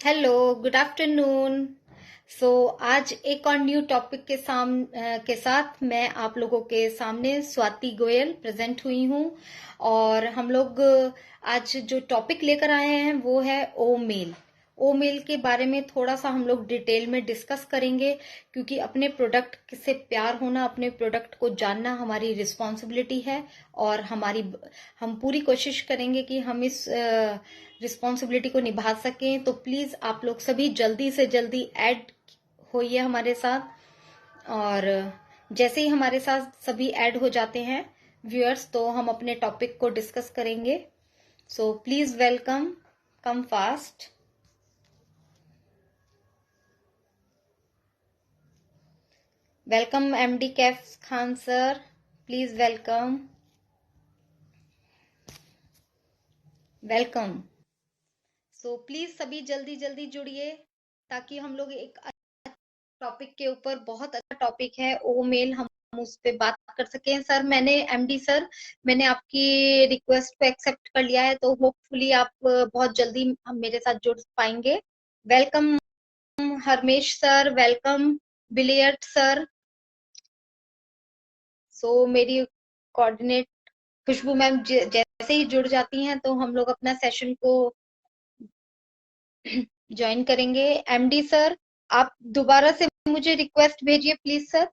Hello, good afternoon. सो आज एक और न्यू टॉपिक के साथ मैं आप लोगों के सामने स्वाति गोयल प्रेजेंट हुई हूँ। और हम लोग आज जो टॉपिक लेकर आए हैं वो है ओ मेल। ओ मेल के बारे में थोड़ा सा हम लोग डिटेल में डिस्कस करेंगे, क्योंकि अपने प्रोडक्ट से प्यार होना, अपने प्रोडक्ट को जानना हमारी रिस्पॉन्सिबिलिटी है। और हम पूरी कोशिश करेंगे कि हम इस रिस्पॉन्सिबिलिटी को निभा सकें। तो प्लीज आप लोग सभी जल्दी से जल्दी ऐड होइए हमारे साथ। और जैसे ही हमारे साथ सभी ऐड हो जाते हैं व्यूअर्स, तो हम अपने टॉपिक को डिस्कस करेंगे। So please welcome, come fast. Welcome MD Kaif Khan sir, please welcome. Welcome. So please सभी जल्दी जल्दी जुड़िए, ताकि हम लोग एक टॉपिक के ऊपर, बहुत अच्छा टॉपिक है ओ मेल, हम उस पे बात कर सकें। सर एमडी सर, मैंने आपकी रिक्वेस्ट को एक्सेप्ट कर लिया है, तो होपफुली आप बहुत जल्दी हम मेरे साथ जुड़ पाएंगे। वेलकम हरमेश सर, वेलकम बिलियर्ड सर। सो मेरी कोऑर्डिनेट खुशबू मैम जैसे ही जुड़ जाती हैं तो हम लोग अपना सेशन को ज्वाइन करेंगे। एमडी सर, आप दोबारा से मुझे रिक्वेस्ट भेजिए प्लीज सर।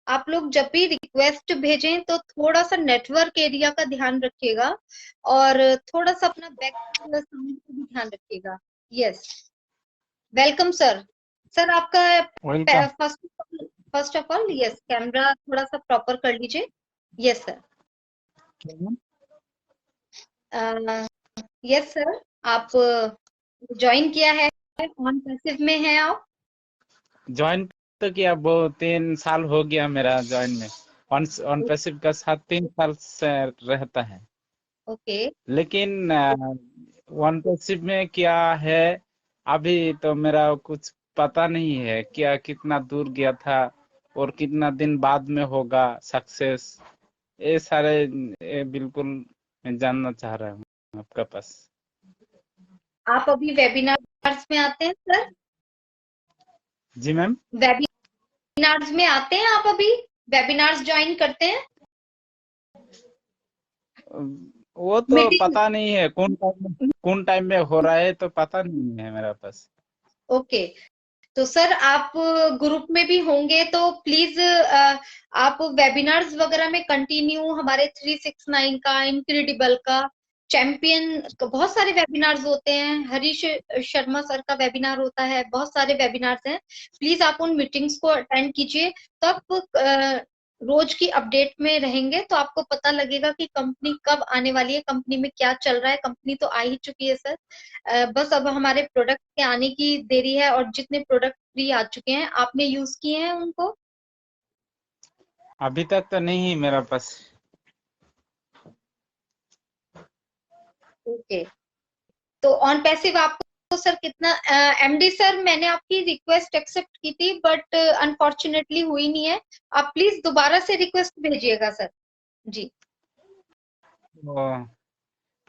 आप लोग जब भी रिक्वेस्ट भेजें तो थोड़ा सा नेटवर्क एरिया का ध्यान रखिएगा, और थोड़ा सा अपना बैक साउंड का भी ध्यान रखिएगा। Yes, welcome sir. सर आपका welcome. First of all yes, camera थोड़ा सा प्रॉपर कर लीजिए। Yes sir. यस सर, आप ज्वाइन किया है, ऑन पैसिव में है आप। ज्वाइन तो किया, वो 3 साल हो गया मेरा ज्वाइन में। ऑन पैसिव का साथ 3 साल से रहता है। ओके। लेकिन ऑन पैसिव में क्या है, अभी तो मेरा कुछ पता नहीं है, क्या कितना दूर गया था और कितना दिन बाद में होगा सक्सेस। ये सारे बिल्कुल मैं जानना चाह रहा हूँ आपका पास। आप अभी वेबिनार्स में आते हैं सर? जी मैम। वेबिनार्स में आते हैं आप अभी? वेबिनार्स ज्वाइन करते हैं? वो तो मीटिंग। पता नहीं है कौन टाइम में हो रहा है, तो पता नहीं है मेरा पास। ओके। तो सर आप ग्रुप में भी होंगे, तो प्लीज आप वेबिनार्स वगैरह में कंटिन्यू, हमारे 369 का, इनक्रेडिबल का, चैंपियन का, बहुत सारे वेबिनार्स होते हैं, हरीश शर्मा सर का वेबिनार होता है, बहुत सारे वेबिनार्स हैं। प्लीज आप उन मीटिंग्स को अटेंड कीजिए, तब रोज की अपडेट में रहेंगे तो आपको पता लगेगा कि कंपनी कब आने वाली है, कंपनी में क्या चल रहा है। कंपनी तो आ ही चुकी है सर, बस अब हमारे प्रोडक्ट के आने की देरी है। और जितने प्रोडक्ट फ्री आ चुके हैं, आपने यूज किए हैं उनको? अभी तक तो नहीं है मेरा पास। ओके। तो ऑन पैसिव आपको सर कितना, एमडी सर मैंने आपकी रिक्वेस्ट एक्सेप्ट की थी, बट अनफॉर्चुनेटली हुई नहीं है। आप प्लीज दोबारा से रिक्वेस्ट भेजिएगा सर। जी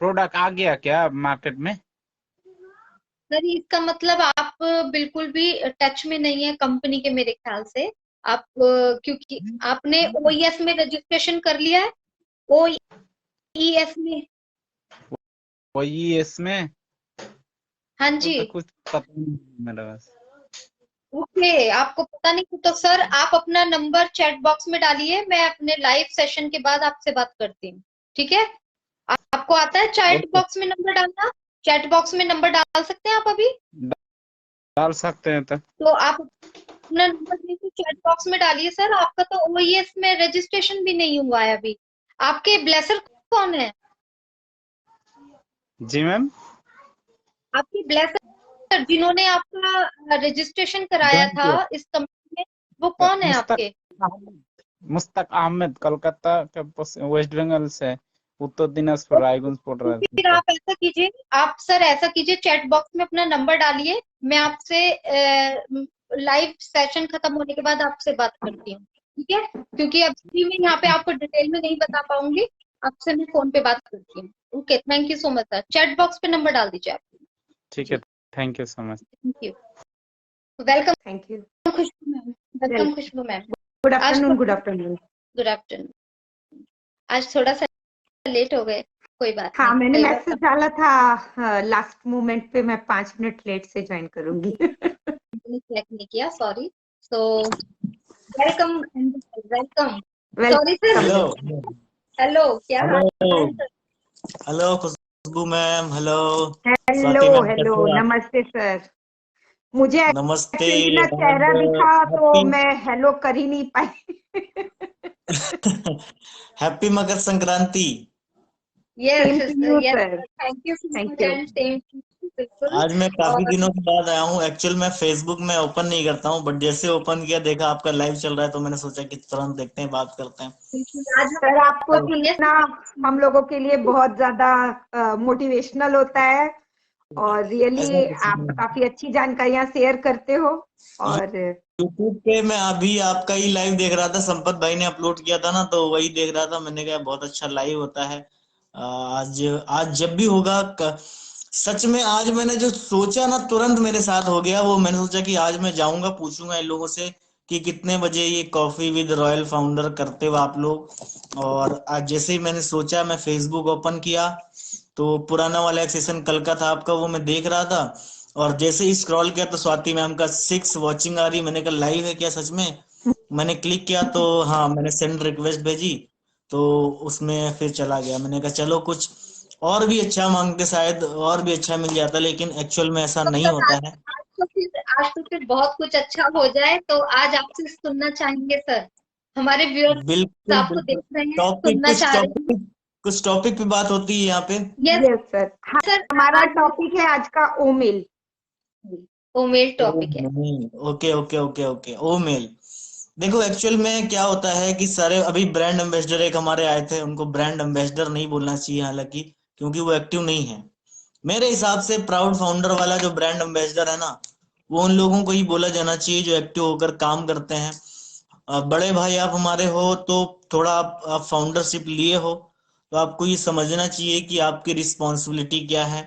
प्रोडक्ट आ गया क्या मार्केट में? सर, इसका मतलब आप बिल्कुल भी टच में नहीं है कंपनी के, मेरे ख्याल से। आप क्योंकि आपने ओईएस में रजिस्ट्रेशन कर लिया है, ओईएस में। वही इसमें हाँ वो जी। तो कुछ पता नहीं है मेरे पास। ओके, आपको पता नहीं, तो सर आप अपना नंबर चैट बॉक्स में डालिए, मैं अपने लाइव सेशन के बाद आपसे बात करती हूँ। ठीक है? आपको आता है चैट ओके, बॉक्स में नंबर डालना? चैट बॉक्स में नंबर डाल सकते हैं आप अभी? डाल सकते हैं तो। तो आप अपना नंबर नीचे चैट बॉक्स में डालिए सर। आपका तो ओईएस में रजिस्ट्रेशन भी नहीं हुआ है अभी। आपके ब्लेसर कौन है? जी मैम। आपके ब्लेसर जिन्होंने आपका रजिस्ट्रेशन कराया ज्वाइन था किया इस कंपनी में, वो कौन है मुस्तक आपके? अहमद। मुस्तक अहमद, कोलकाता के वेस्ट बंगाल से, उत्तर दिनाजपुर रायगंज पड़ तो रहा फिर है। आप ऐसा कीजिए, आप सर ऐसा कीजिए, चैट बॉक्स में अपना नंबर डालिए, मैं आपसे लाइव सेशन खत्म होने के बाद आपसे बात करती हूँ। ठीक है? क्योंकि अभी मैं यहाँ पे आपको डिटेल में नहीं बता पाऊंगी, आपसे मैं फोन पे बात करती हूँ। Okay, thank you so much sir. Chat box पे नंबर डाल दीजिए आप। ठीक है, thank you so much. Thank you. Welcome thank you. Khushboo ma'am. Welcome Khushbu ma'am. Good आज afternoon, good afternoon. Good afternoon. आज थोड़ा सा लेट हो गए, कोई बात हाँ, नहीं, मैंने कई बार मैसेज डाला था लास्ट मोमेंट पे, मैं 5 मिनट लेट से ज्वाइन करूंगी। कंपनी चेक नहीं किया, sorry. So welcome welcome. Sorry sir. Welcome. Hello hello, क्या हाल हेलो है sir? Hello Khushbu ma'am, hello hello Swati ma'am, hello, कैसे हैं आप? नमस्ते सर। मुझे नमस्ते एक्चुअली ना चेहरा एंड दिखा तो हैप्पी मैं हेलो कर ही नहीं पाई। Happy Makar Sankranti. Yes same to you yes, sir. Thank you so thank much you. And same, बिल्कुल। आज मैं काफी और दिनों के बाद आया हूँ। एक्चुअल मैं फेसबुक में ओपन नहीं करता हूँ, बट जैसे ओपन किया देखा आपका लाइव चल रहा है तो मैंने सोचा कि तुरंत देखते हैं, बात करते हैं। बिल्कुल, आज सर, आपको हम सुनना हम लोगों के लिए बहुत ज्यादा मोटिवेशनल होता है, और ऐसा रियली कुछ आप नहीं काफी अच्छी जानकारियां शेयर करते हो। है। और यूट्यूब पे मैं अभी आपका ही लाइव देख रहा था, संपत भाई ने अपलोड किया था ना, तो वही देख रहा था। मैंने कहा बहुत अच्छा लाइव होता है। आज आज जब भी होगा सच में आज मैंने जो सोचा ना तुरंत मेरे साथ हो गया। वो मैंने सोचा कि आज मैं जाऊंगा, पूछूंगा इन लोगों से कि कितने बजे ये कॉफी विद रॉयल फाउंडर करते हो आप लोग। और आज जैसे ही मैंने सोचा, मैं फेसबुक ओपन किया तो पुराना वाला एक सेशन कल का था आपका, वो मैं देख रहा था। और जैसे ही स्क्रॉल किया तो स्वाति मैम का 6 वॉचिंग आ रही। मैंने कहा लाइव है क्या सच में? मैंने क्लिक किया तो हाँ, मैंने सेंड रिक्वेस्ट भेजी तो उसमें फिर चला गया। मैंने कहा चलो कुछ और भी अच्छा मांगते, शायद और भी अच्छा मिल जाता, लेकिन एक्चुअल में ऐसा नहीं सर, होता आज है। आज तो फिर बहुत कुछ अच्छा हो जाए, तो आज आपसे सुनना चाहेंगे सर। हमारे व्यूअर्स बिल्कुल आपको देख बिल्कुल। रहे हैं, टॉपिक सुनना कुछ चाह रहे हैं। टॉपिक कुछ टॉपिक पे बात होती है यहाँ पे। Yes yes sir, sir. हमारा आज टॉपिक है आज का ओमेल। वो मेल ओ टॉपिक है। नहीं, ओके ओके ओके ओके, ओ मेल। देखो एक्चुअल में क्या होता है कि सारे अभी ब्रांड एम्बेसडर एक हमारे आए थे, उनको ब्रांड एम्बेसडर नहीं बोलना चाहिए हालांकि, क्योंकि वो एक्टिव नहीं है। मेरे हिसाब से प्राउड फाउंडर वाला जो ब्रांड एम्बेसडर है ना, वो उन लोगों को ही बोला जाना चाहिए जो एक्टिव होकर काम करते हैं। बड़े भाई आप हमारे हो तो थोड़ा आप फाउंडरशिप लिए हो तो आपको ये समझना चाहिए कि आपकी रिस्पॉन्सिबिलिटी क्या है।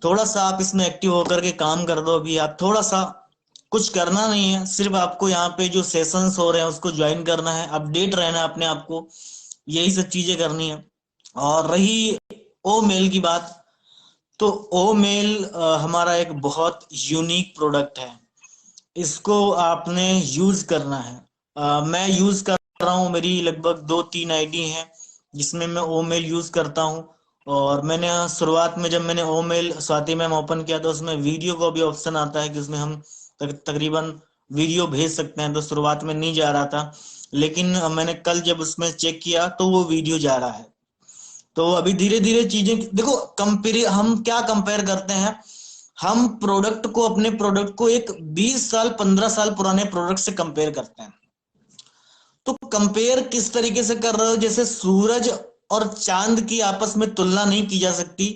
थोड़ा सा आप इसमें एक्टिव होकर के काम कर दो। अभी आप थोड़ा सा कुछ करना नहीं है, सिर्फ आपको यहाँ पे जो सेशंस हो रहे हैं उसको ज्वाइन करना है, अपडेट रहना है अपने आप को, यही सब चीजें करनी है। और रही ओ मेल की बात, तो ओ मेल हमारा एक बहुत यूनिक प्रोडक्ट है। इसको आपने यूज करना है। मैं यूज कर रहा हूँ, मेरी लगभग 2-3 आईडी हैं जिसमें मैं ओ मेल यूज करता हूँ। और मैंने शुरुआत में जब मैंने ओ मेल स्वाति मैम ओपन किया तो उसमें वीडियो को भी ऑप्शन आता है कि उसमें हम तकरीबन वीडियो भेज सकते हैं, तो शुरुआत में नहीं जा रहा था। लेकिन मैंने कल जब उसमें चेक किया तो वो वीडियो जा रहा है। तो अभी धीरे धीरे चीजें देखो, कंपेयर हम क्या कंपेयर करते हैं, हम प्रोडक्ट को अपने प्रोडक्ट को एक 20 साल 15 साल पुराने प्रोडक्ट से कंपेयर करते हैं। तो कंपेयर किस तरीके से कर रहे हो, जैसे सूरज और चांद की आपस में तुलना नहीं की जा सकती,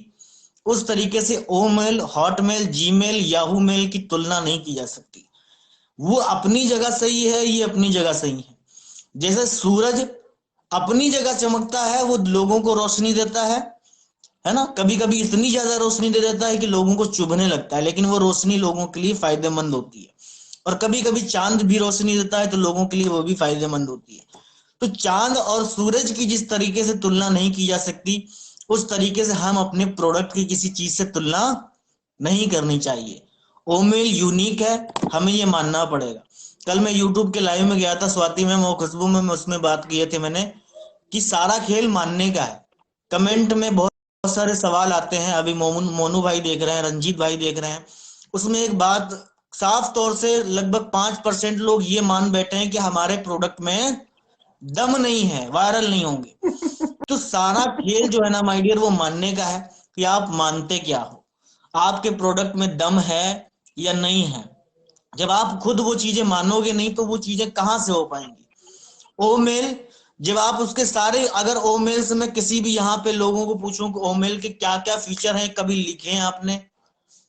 उस तरीके से ओमेल, हॉटमेल, जीमेल, याहू मेल की तुलना नहीं की जा सकती। वो अपनी जगह सही है, ये अपनी जगह सही है। जैसे सूरज अपनी जगह चमकता है, वो लोगों को रोशनी देता है ना, कभी कभी इतनी ज्यादा रोशनी दे देता है कि लोगों को चुभने लगता है, लेकिन वो रोशनी लोगों के लिए फायदेमंद होती है। और कभी कभी चांद भी रोशनी देता है तो लोगों के लिए वो भी फायदेमंद होती है। तो चांद और सूरज की जिस तरीके से तुलना नहीं की जा सकती, उस तरीके से हम अपने प्रोडक्ट की किसी चीज से तुलना नहीं करनी चाहिए। ओमेल यूनिक है, हमें ये मानना पड़ेगा। कल मैं यूट्यूब के लाइव में गया था, स्वाति मैम और खुशबू में उसमें बात किए थे मैंने कि सारा खेल मानने का है। कमेंट में बहुत सारे सवाल आते हैं, अभी मोनू भाई देख रहे हैं, रंजीत भाई देख रहे हैं। उसमें एक बात साफ तौर से लगभग 5% लोग ये मान बैठे हैं कि हमारे प्रोडक्ट में दम नहीं है, वायरल नहीं होंगे। तो सारा खेल जो है ना माय डियर, वो मानने का है कि आप मानते क्या हो, आपके प्रोडक्ट में दम है या नहीं है। जब आप खुद वो चीजें मानोगे नहीं तो वो चीजें कहां से हो पाएंगी। ओ मेल, जब आप उसके सारे, अगर ओ मेल से मैं किसी भी यहाँ पे लोगों को पूछूं कि ओ मेल के क्या क्या फीचर हैं, कभी लिखे हैं आपने,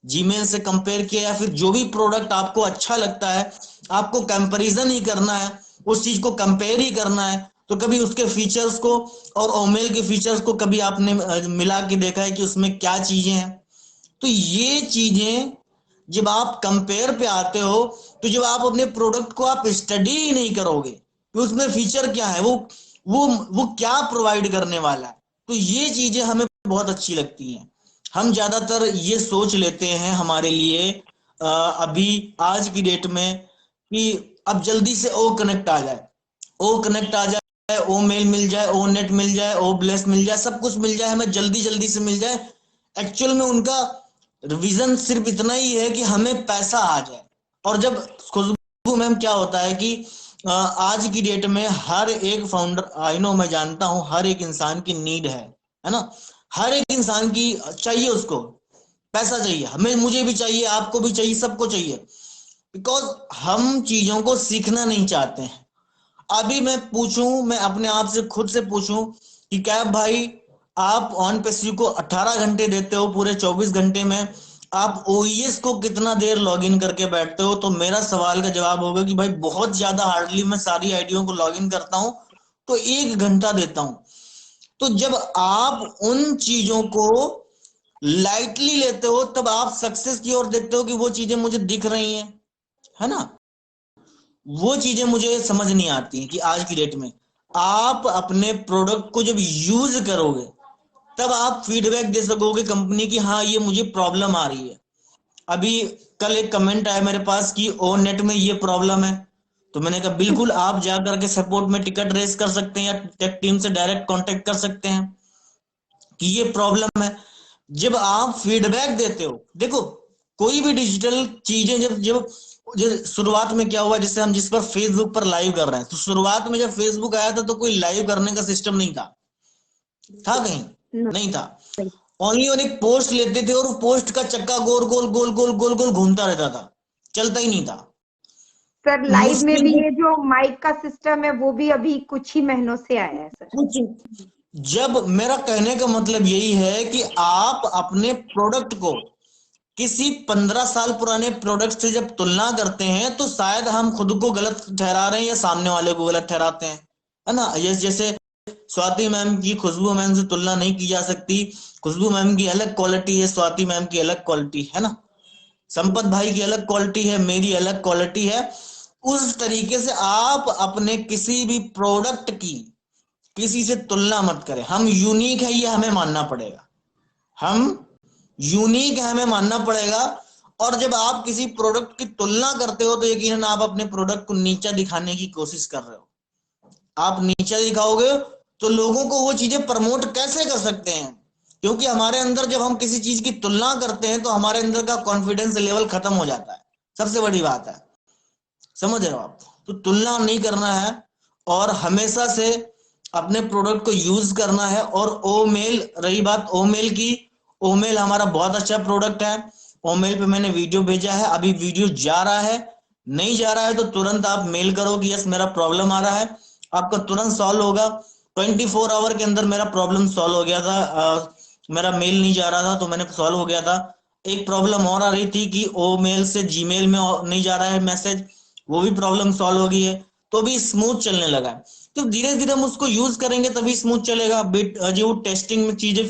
जीमेल से कंपेयर किया, या फिर जो भी प्रोडक्ट आपको अच्छा लगता है, आपको कंपैरिजन ही करना है, उस चीज को कंपेयर ही करना है, तो कभी उसके फीचर्स को और ओमेल के फीचर्स को कभी आपने मिला के देखा है कि उसमें क्या चीजें हैं? तो ये चीजें जब आप कंपेयर पे आते हो, तो जब आप अपने प्रोडक्ट को आप स्टडी ही नहीं करोगे कि उसमें फीचर क्या है, वो क्या प्रोवाइड करने वाला है, तो ये चीजें हमें बहुत अच्छी लगती हैं। हम ज्यादातर ये सोच लेते हैं हमारे लिए अभी आज की डेट में कि अब जल्दी से ओ कनेक्ट आ जाए, ओ कनेक्ट आ जाए, ओ मेल मिल जाए, ओ नेट मिल जाए, ओ ब्लेस मिल जाए, सब कुछ मिल जाए, हमें जल्दी जल्दी से मिल जाए। एक्चुअल में उनका विजन सिर्फ इतना ही है कि हमें पैसा आ जाए। और जब खुशबू मैम क्या होता है कि आज की डेट में हर एक फाउंडर, आई नो, मैं जानता हूं हर एक इंसान की नीड है ना, हर एक इंसान की चाहिए, उसको पैसा चाहिए, हमें, मुझे भी चाहिए, आपको भी चाहिए, सबको चाहिए, बिकॉज हम चीजों को सीखना नहीं चाहते हैं। अभी मैं अपने आप से खुद से पूछूं कि क्या भाई आप ऑन पेसिव को 18 घंटे देते हो, पूरे 24 घंटे में आप ओईएस को कितना देर लॉगिन करके बैठते हो? तो मेरा सवाल का जवाब होगा कि भाई बहुत ज्यादा हार्डली मैं सारी आईडियों को लॉगिन करता हूं तो 1 घंटा देता हूं। तो जब आप उन चीजों को लाइटली लेते हो तब आप सक्सेस की ओर देखते हो कि वो चीजें मुझे दिख रही हैं, है ना। वो चीजें मुझे समझ नहीं आती कि आज की डेट में आप अपने प्रोडक्ट को जब यूज करोगे तब आप फीडबैक दे सकोगे कंपनी की, हाँ ये मुझे प्रॉब्लम आ रही है। अभी कल एक कमेंट आया मेरे पास कि ओ नेट में ये प्रॉब्लम है, तो मैंने कहा बिल्कुल आप जाकर के सपोर्ट में टिकट रेस कर सकते हैं या टेक टीम से डायरेक्ट कांटेक्ट कर सकते हैं कि ये प्रॉब्लम है। जब आप फीडबैक देते हो, देखो कोई भी डिजिटल चीजें जब जब शुरुआत में क्या हुआ, जैसे हम जिस पर फेसबुक पर लाइव कर रहे हैं, तो शुरुआत में जब फेसबुक आया था तो कोई लाइव करने का सिस्टम नहीं था कहीं नहीं था। ओनली और एक पोस्ट लेते थे और पोस्ट का चक्का गोल गोल गोल गोल गोल गोल घूमता रहता था, चलता ही नहीं था। सर लाइव में भी ये जो माइक का सिस्टम है वो भी अभी कुछ ही महीनों से आया है सर। कुछ, जब मेरा कहने का मतलब यही है कि आप अपने प्रोडक्ट को किसी 15 साल पुराने प्रोडक्ट से जब तुलना करते हैं तो शायद हम खुद को गलत ठहरा रहे हैं या सामने वाले को गलत ठहराते हैं, है ना। जैसे स्वाति मैम की खुशबू मैम से तुलना नहीं की जा सकती, खुशबू मैम की अलग क्वालिटी है, स्वाति मैम की अलग क्वालिटी है ना, संपत भाई की अलग क्वालिटी है, मेरी अलग क्वालिटी है। उस तरीके से आप अपने किसी भी प्रोडक्ट की किसी से तुलना मत करें। हम यूनिक है ये हमें मानना पड़ेगा, हम यूनिक है हमें मानना पड़ेगा। और जब आप किसी प्रोडक्ट की तुलना करते हो तो यकीनन आप अपने प्रोडक्ट को नीचा दिखाने की कोशिश कर रहे हो। आप नीचा दिखाओगे तो लोगों को वो चीजें प्रमोट कैसे कर सकते हैं, क्योंकि हमारे अंदर जब हम किसी चीज की तुलना करते हैं तो हमारे अंदर का कॉन्फिडेंस लेवल खत्म हो जाता है, सबसे बड़ी बात है, समझ रहे हो आप। तो तुलना नहीं करना है और हमेशा से अपने प्रोडक्ट को यूज करना है। और ओमेल, रही बात ओमेल की, ओमेल हमारा बहुत अच्छा प्रोडक्ट है। ओमेल पे मैंने वीडियो भेजा है, अभी वीडियो जा रहा है, नहीं जा रहा है तो तुरंत आप मेल करो कि यस मेरा प्रॉब्लम आ रहा है, आपका तुरंत सॉल्व होगा। 24 आवर के अंदर मेरा प्रॉब्लम सॉल्व हो गया था। मेरा मेल नहीं जा रहा था तो मैंने सॉल्व हो गया था। एक प्रॉब्लम और आ रही थी कि ओ मेल से जीमेल में नहीं जा रहा है मैसेज, वो भी प्रॉब्लम सॉल्व हो गई है, तो भी स्मूथ चलने लगा है। तो धीरे धीरे हम उसको यूज करेंगे तभी स्मूथ चलेगा। जो टेस्टिंग में चीजें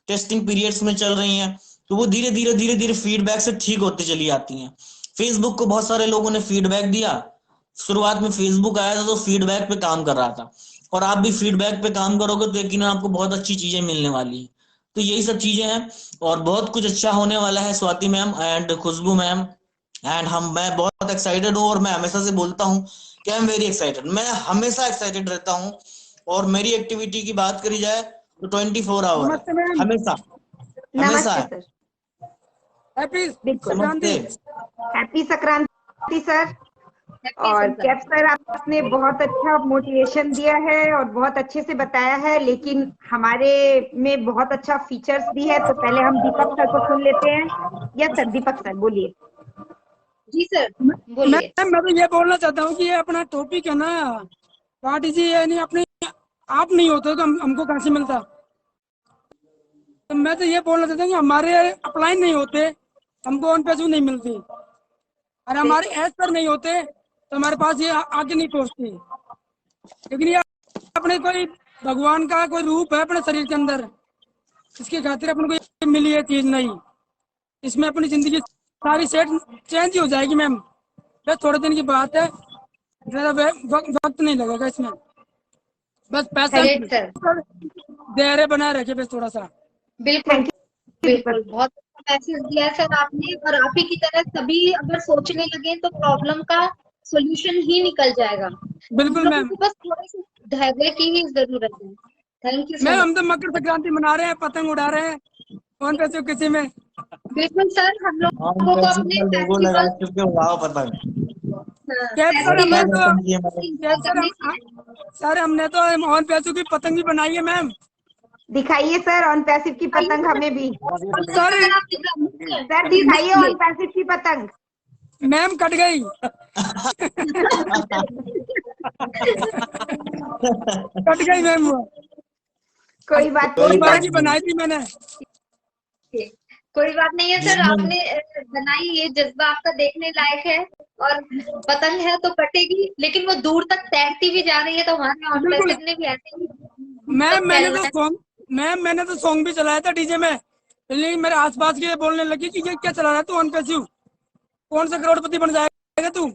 टेस्टिंग पीरियड्स में चल रही हैं तो वो धीरे धीरे धीरे धीरे फीडबैक से ठीक होती चली आती हैं। फेसबुक को बहुत सारे लोगों ने फीडबैक दिया, शुरुआत में फेसबुक आया था तो फीडबैक पे काम कर रहा था, और आप भी फीडबैक पे काम करोगे तो यकीन आपको बहुत अच्छी चीजें मिलने वाली है। तो यही सब चीजें हैं और बहुत कुछ अच्छा होने वाला है Swati ma'am and Khushboo ma'am and मैं बहुत एक्साइटेड हूँ। और मैं हमेशा से बोलता हूँ कि आई एम वेरी एक्साइटेड, मैं हमेशा एक्साइटेड रहता हूँ। और मेरी एक्टिविटी की बात करी जाए तो 24 आवर हमेशा हमेशा है। Happy Sankranti sir. और कैप सर आपने बहुत अच्छा मोटिवेशन दिया है और बहुत अच्छे से बताया है, लेकिन हमारे में बहुत अच्छा फीचर्स भी है। तो पहले हम दीपक सर को सुन लेते हैं। यस सर, दीपक सर बोलिए। जी सर बोलिए। मैं तो ये बोलना चाहता हूँ कि ये अपना टॉपिक है ना पार्टी जी, यानी अपने आप नहीं होते तो हमको कहाँ से मिलता। तो मैं तो ये बोलना चाहता हूँ कि हमारे अपलाइन नहीं होते हमको ऑन पेज नहीं मिलती, और हमारे एज पर नहीं होते तो हमारे पास ये आगे नहीं पहुँचती। लेकिन ये अपने अपने कोई भगवान का कोई रूप है अपने शरीर के अंदर, इसकी खातिर अपन को ये मिली है चीज नहीं। इसमें अपनी जिंदगी सारी सेट चेंज ही हो जाएगी मैम। बस थोड़े दिन की बात है, ज्यादा वक्त नहीं लगेगा इसमें। बस पैसा ग्रेट सर, धैर्य बनाए रखे बस थोड़ा सा। बिल्कुल थैंक यू बिल्कुल, बहुत अच्छा मैसेज दिया है सर आपने। और आप ही की तरह सभी अगर सोचने लगे तो प्रॉब्लम का सॉल्यूशन ही निकल जाएगा। हम बिल्कुल लोगों मैम। को बस थोड़े से धैर्य की ही जरूरत है। Thank you so ma'am much. हम तो मकर संक्रांति मना रहे हैं, पतंग उड़ा रहे हैं, कौन पैसे किसी में। बिल्कुल सर, हम ऑन लोगों को पैसिव अपने का लोगो लगा फेस्टिवल चुके, वाह पतंग। कैप्चर फेस्टिवल हमने तो पतंग ये मतलब एंजॉय करने के सर हमने तो ऑन पैसों की पतंग भी बनाई है मैम। दिखाइए सर ऑन पैसिव की पतंग लिए हमें भी। सर अगर आप दिखाएंगे सर दिखाइए ऑन पैसिव की पतंग। मैम कट गई। कट गई मैम वो, कोई बात और नहीं बार सर। की बनाई थी मैंने। कोई बात नहीं है सर, इसमें आपने बनाई, ये जज्बा आपका देखने लायक है। और पतंग है तो कटेगी, लेकिन वो दूर तक तैरती भी जा रही है, तो हमारे ऑन बिल्कुल पैसिव ने भी ऐसे ही मैम, फैलना है। मैंने तो सॉन्ग भी चलाया था डीजे में, लेकिन मेरे आसपास के बोलने लगी कि ये क्या चला रहा है तू ऑन पैसिव, कौन सा करोड़पति बन जाएगा तू,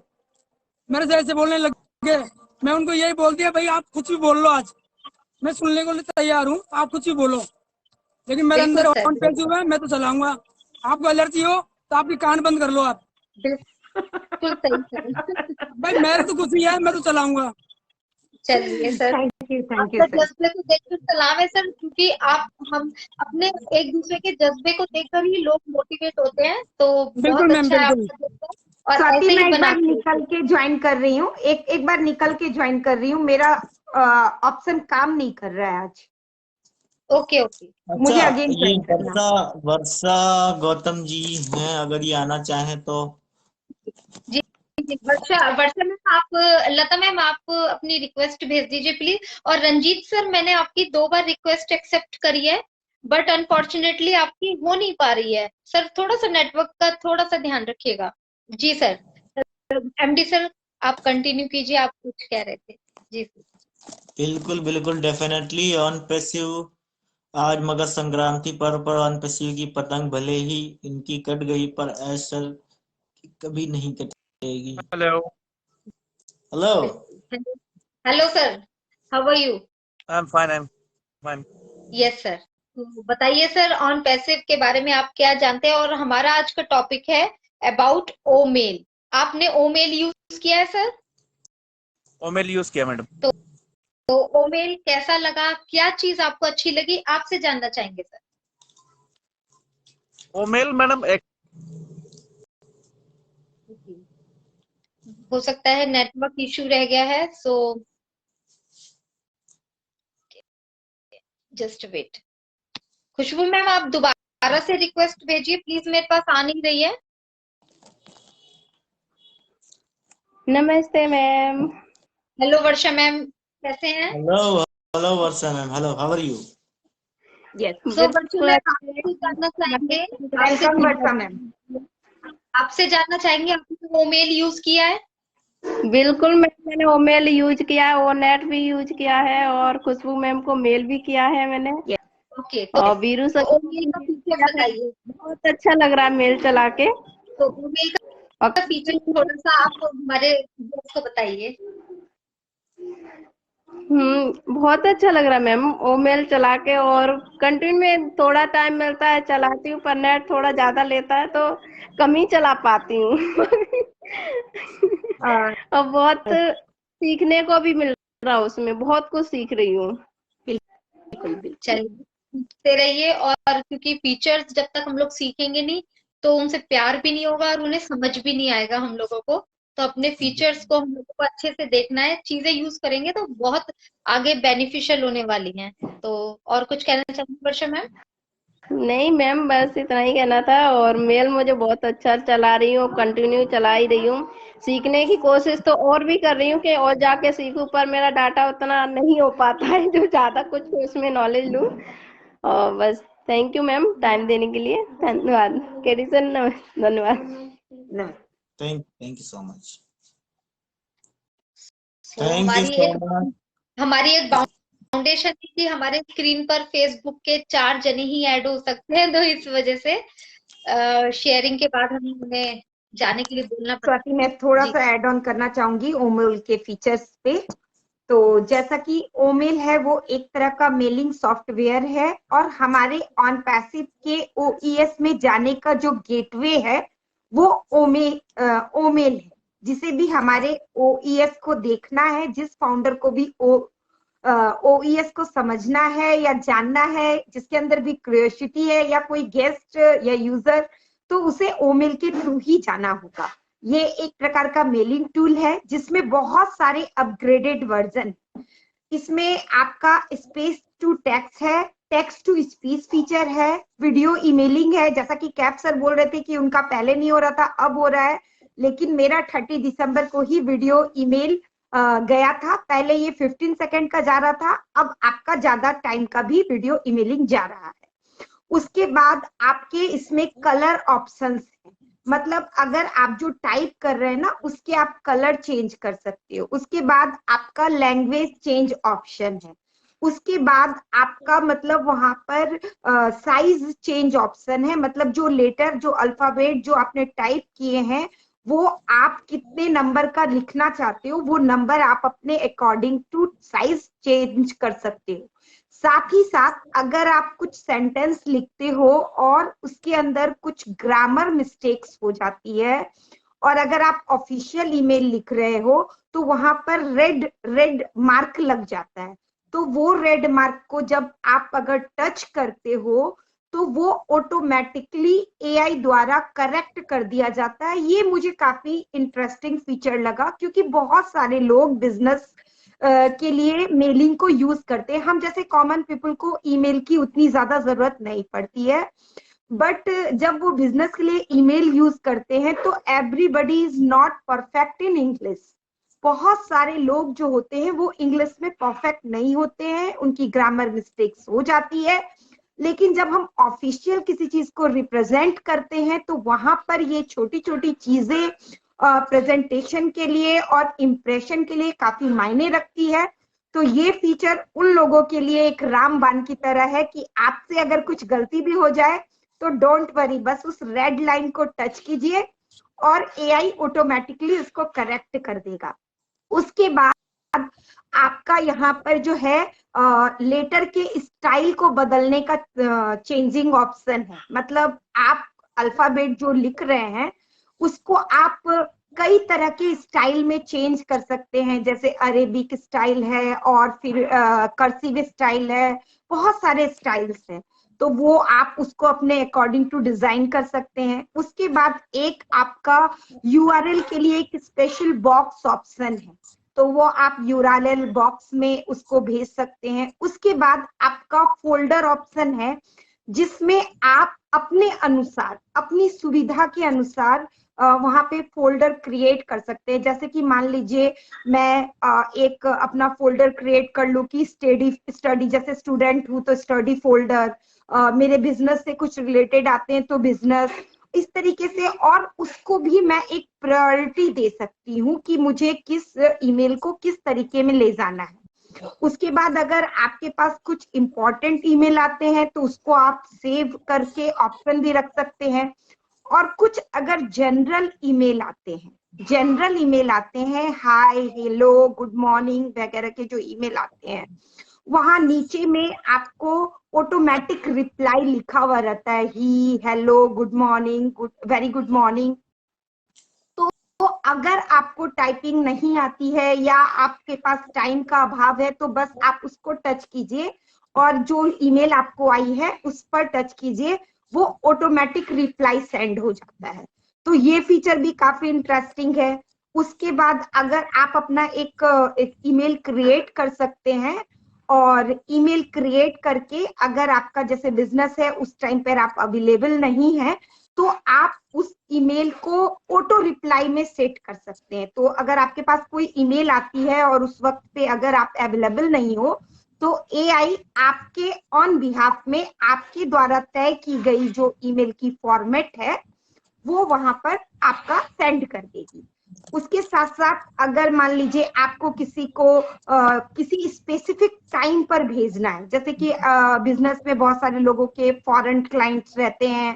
मेरे से ऐसे बोलने लगे। मैं उनको यही बोल दिया भाई आप कुछ भी बोल लो, आज मैं सुनने को तैयार हूँ, आप कुछ भी बोलो, लेकिन मेरे बिल्कुल अंदर सर, ऑन पैसिव है, मैं तो चलाऊंगा। आपको एलर्जी हो तो आपकी कान बंद कर लो आप, बिल्कुल सही सर। भाई मेरे तो कुछ ही है, मैं तो चलाऊंगा। चलिए सर, थैंक यू आपका सर। जज्बे को देखकर सलाम है सर, क्योंकि आप हम अपने एक दूसरे के जज्बे को देखकर ही लोग मोटिवेट होते हैं। तो बिल्कुल बहुत मैम अच्छा है बिल्कुल। आपका जज्बा, और स्वाति ऐसे मैं ही एक बार बनाते निकल रहिए। के ज्वाइन कर रही हूँ, एक बार निकल के ज्वाइन कर रही हूँ, मेरा ऑप्शन काम नहीं कर रहा है आज। ओके ओके, मुझे अच्छा, अगेन ये ज्वाइन करना। वर्षा वर्षा गौतम जी हैं, अगर ये आना चाहें तो। जी जी, वर्षा वर्षा मैम आप, लता मैम आप अपनी रिक्वेस्ट भेज दीजिए प्लीज। और रंजीत सर, मैंने आपकी 2 बार रिक्वेस्ट एक्सेप्ट करी है, बट अनफॉर्चुनेटली आपकी हो नहीं पा रही है सर। थोड़ा सा नेटवर्क का थोड़ा सा ध्यान रखिएगा। जी सर। एमडी सर, आप कंटिन्यू कीजिए, आप कुछ कह रहे थे। जी सर। बिल्कुल बिल्कुल, डेफिनेटली ऑन पैसिव। आज मकर संक्रांति पर्व पर ऑन पैसिव की पतंग भले ही इनकी कट गई, पर ऐसा कभी नहीं कटेगी। Hello, hello. Hello sir, how are you? I'm fine. Yes sir. तो बताइए सर, ऑन पैसिव के बारे में आप क्या जानते हैं? और हमारा आज का टॉपिक है अबाउट ओ मेल। आपने ओ मेल यूज किया है सर? ओमेल यूज किया मैडम। तो ओ मेल कैसा लगा, क्या चीज आपको अच्छी लगी, आपसे जानना चाहेंगे सर। ओमेल मैडम एक हो सकता है नेटवर्क इशू रह गया है, सो जस्ट वेट। खुशबू मैम, आप दोबारा से रिक्वेस्ट भेजिए प्लीज, मेरे पास आ नहीं रही है। नमस्ते मैम। हेलो वर्षा मैम, कैसे हैं? Hello hello Varsha ma'am, hello, how are you? Yes, so Varsha ma'am, आपसे जानना चाहेंगे, वेलकम वर्षा मैम। आपसे जानना चाहेंगे, आपने ओ मेल यूज किया है? बिल्कुल मैम, मैंने ओमेल यूज किया है, ओ नेट भी यूज किया है, और खुशबू मैम को मेल भी किया है मैंने। ओके, तो और वीरू सर ओ मेल का फीचर बताइए। बहुत अच्छा लग रहा है मेल चला के। तो ओ मेल और का फीचर थोड़ा सा आप हमारे दोस्त को बताइए। बहुत अच्छा लग रहा है मैम ओ मेल चला के, और कंटिन्यू में थोड़ा टाइम मिलता है चलाती हूँ, पर नेट थोड़ा ज्यादा लेता है तो कम ही चला पाती हूँ। और बहुत सीखने को भी मिल रहा है उसमें, बहुत कुछ सीख रही हूँ। चलिए, सीखते रहिए। और क्योंकि फीचर्स जब तक हम लोग सीखेंगे नहीं, तो उनसे प्यार भी नहीं होगा और उन्हें समझ भी नहीं आएगा हम लोगों को। तो अपने फीचर्स को हम लोगों को अच्छे से देखना है, चीजें यूज करेंगे तो बहुत आगे बेनिफिशियल होने वाली हैं। तो और कुछ कहना चाहेंगे वर्षा मैम? नहीं मैम, बस इतना ही कहना था। और मेल मुझे बहुत अच्छा चला रही हूँ, कंटिन्यू चला ही रही हूँ। सीखने की कोशिश तो और भी कर रही हूँ कि और जाके सीखूं, पर मेरा डाटा उतना नहीं हो पाता है जो ज्यादा कुछ उसमें नॉलेज लूं। और बस थैंक यू मैम टाइम देने के लिए, धन्यवाद। केडी सर धन्यवाद। Thank you so much. So, thank you so much. हमारी एक फाउंडेशन की हमारे स्क्रीन पर फेसबुक के 4 जने ही ऐड हो सकते हैं, तो इस वजह से शेयरिंग के बाद हमें उन्हें जाने के लिए बोलना पड़ता स्वाति, मैं थोड़ा जी। सा ऐड ऑन करना चाहूंगी ओमेल के फीचर्स पे। तो जैसा कि ओमेल है वो एक तरह का मेलिंग सॉफ्टवेयर है और हमारे ऑन पैसिव के ओईएस में जाने का जो गेटवे है वो ओमेल है। जिसे भी हमारे ओईएस को देखना है, जिस फाउंडर को भी ओईएस को समझना है या जानना है, जिसके अंदर भी क्यूरियोसिटी है या कोई गेस्ट या यूजर, तो उसे ओमेल के थ्रू ही जाना होगा। ये एक प्रकार का मेलिंग टूल है जिसमें बहुत सारे अपग्रेडेड वर्जन, इसमें आपका स्पेस टू टेक्स्ट है, टेक्स्ट टू स्पीच फीचर है, वीडियो ईमेलिंग है। जैसा कि कैप सर बोल रहे थे कि उनका पहले नहीं हो रहा था, अब हो रहा है, लेकिन मेरा 30 दिसंबर को ही वीडियो ईमेल गया था। पहले ये 15 सेकंड का जा रहा था, अब आपका ज्यादा टाइम का भी वीडियो ईमेलिंग जा रहा है। उसके बाद आपके इसमें कलर ऑप्शंस हैं, मतलब अगर आप जो टाइप कर रहे हैं ना उसके आप कलर चेंज कर सकते हो। उसके बाद आपका लैंग्वेज चेंज ऑप्शन है। उसके बाद आपका मतलब वहां पर साइज चेंज ऑप्शन है, मतलब जो लेटर, जो अल्फाबेट जो आपने टाइप किए हैं वो आप कितने नंबर का लिखना चाहते हो, वो नंबर आप अपने अकॉर्डिंग टू साइज चेंज कर सकते हो। साथ ही साथ अगर आप कुछ सेंटेंस लिखते हो और उसके अंदर कुछ ग्रामर मिस्टेक्स हो जाती है और अगर आप ऑफिशियल ईमेल लिख रहे हो तो वहां पर रेड मार्क लग जाता है, तो वो रेड मार्क को जब आप अगर टच करते हो तो वो ऑटोमेटिकली एआई द्वारा करेक्ट कर दिया जाता है। ये मुझे काफी इंटरेस्टिंग फीचर लगा क्योंकि बहुत सारे लोग बिजनेस के लिए मेलिंग को यूज करते हैं। हम जैसे कॉमन पीपल को ईमेल की उतनी ज्यादा जरूरत नहीं पड़ती है, बट जब वो बिजनेस के लिए ईमेल यूज करते हैं तो everybody is not perfect in English. बहुत सारे लोग जो होते हैं वो इंग्लिश में परफेक्ट नहीं होते हैं, उनकी ग्रामर मिस्टेक्स हो जाती है। लेकिन जब हम ऑफिशियल किसी चीज को रिप्रेजेंट करते हैं तो वहां पर ये छोटी छोटी चीजें प्रेजेंटेशन के लिए और इम्प्रेशन के लिए काफी मायने रखती है। तो ये फीचर उन लोगों के लिए एक रामबाण की तरह है कि आपसे अगर कुछ गलती भी हो जाए तो डोंट वरी, बस उस रेड लाइन को टच कीजिए और एआई ऑटोमेटिकली उसको करेक्ट कर देगा। उसके बाद आपका यहाँ पर जो है लेटर के स्टाइल को बदलने का चेंजिंग ऑप्शन है, मतलब आप अल्फाबेट जो लिख रहे हैं उसको आप कई तरह के स्टाइल में चेंज कर सकते हैं, जैसे अरेबिक स्टाइल है और फिर कर्सिव स्टाइल है, बहुत सारे स्टाइल्स हैं, तो वो आप उसको अपने अकॉर्डिंग टू डिजाइन कर सकते हैं। उसके बाद एक आपका यूआरएल के लिए एक स्पेशल बॉक्स ऑप्शन है, तो वो आप यूआरएल बॉक्स में उसको भेज सकते हैं। उसके बाद आपका फोल्डर ऑप्शन है जिसमें आप अपने अनुसार, अपनी सुविधा के अनुसार वहां पे फोल्डर क्रिएट कर सकते हैं। जैसे कि मान लीजिए मैं एक अपना फोल्डर क्रिएट कर लूं कि स्टडी जैसे स्टूडेंट हूं तो स्टडी फोल्डर, मेरे बिजनेस से कुछ रिलेटेड आते हैं तो बिजनेस, इस तरीके से, और उसको भी मैं एक प्रायोरिटी दे सकती हूँ कि मुझे किस ईमेल को किस तरीके में ले जाना है। उसके बाद अगर आपके पास कुछ इंपॉर्टेंट ईमेल आते हैं तो उसको आप सेव करके ऑप्शन भी रख सकते हैं। और कुछ अगर जनरल ईमेल आते हैं, हाय, हेलो, गुड मॉर्निंग वगैरह के जो ईमेल आते हैं, वहां नीचे में आपको ऑटोमेटिक रिप्लाई लिखा हुआ रहता है, ही, hello, good morning, very good morning. तो अगर आपको टाइपिंग नहीं आती है या आपके पास टाइम का अभाव है तो बस आप उसको टच कीजिए और जो ईमेल आपको आई है उस पर टच कीजिए, वो ऑटोमेटिक रिप्लाई सेंड हो जाता है। तो ये फीचर भी काफी इंटरेस्टिंग है। उसके बाद अगर आप अपना एक ईमेल क्रिएट कर सकते हैं और ईमेल क्रिएट करके अगर आपका जैसे बिजनेस है उस टाइम पर आप अवेलेबल नहीं है तो आप उस ईमेल को ऑटो रिप्लाई में सेट कर सकते हैं। तो अगर आपके पास कोई ईमेल आती है और उस वक्त पे अगर आप अवेलेबल नहीं हो तो एआई आपके ऑन बिहाफ में आपके द्वारा तय की गई जो ईमेल की फॉर्मेट है वो वहां पर आपका सेंड कर देगी। उसके साथ साथ अगर मान लीजिए आपको किसी को किसी स्पेसिफिक टाइम पर भेजना है, जैसे कि बिजनेस में बहुत सारे लोगों के फॉरेन क्लाइंट्स रहते हैं,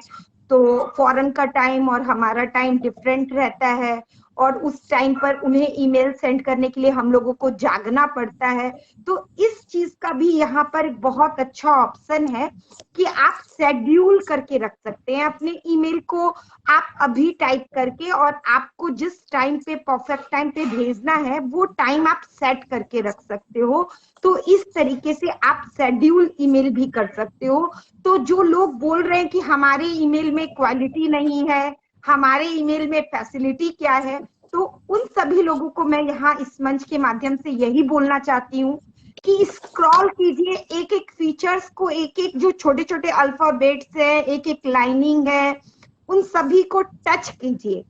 तो फॉरेन का टाइम और हमारा टाइम डिफरेंट रहता है, और उस टाइम पर उन्हें ईमेल सेंड करने के लिए हम लोगों को जागना पड़ता है। तो इस चीज का भी यहाँ पर एक बहुत अच्छा ऑप्शन है कि आप शेड्यूल करके रख सकते हैं अपने ईमेल को। आप अभी टाइप करके, और आपको जिस टाइम पे परफेक्ट टाइम पे भेजना है वो टाइम आप सेट करके रख सकते हो। तो इस तरीके से आप शेड्यूल ईमेल भी कर सकते हो। तो जो लोग बोल रहे हैं कि हमारे ईमेल में क्वालिटी नहीं है, हमारे ईमेल में फैसिलिटी क्या है, तो उन सभी लोगों को मैं यहाँ इस मंच के माध्यम से यही बोलना चाहती हूँ कि स्क्रॉल कीजिए एक एक फीचर्स को, एक एक जो छोटे छोटे अल्फाबेट्स है, एक एक लाइनिंग है, उन सभी को टच कीजिए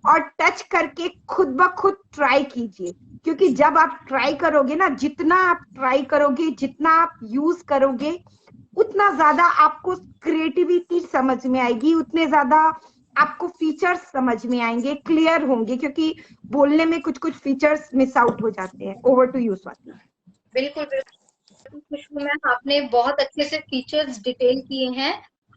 और टच करके खुद ब खुद ट्राई कीजिए। क्योंकि जब आप ट्राई करोगे ना, जितना आप ट्राई करोगे, जितना आप यूज करोगे, उतना ज्यादा आपको क्रिएटिविटी समझ में आएगी, उतने ज्यादा आपको फीचर्स समझ में आएंगे, क्लियर होंगे, क्योंकि बोलने में कुछ कुछ फीचर्स मिस आउट हो जाते हैं। Over to you Swati. बिल्कुल बिल्कुल खुशबू मैम, आपने बहुत अच्छे से फीचर्स डिटेल किए हैं।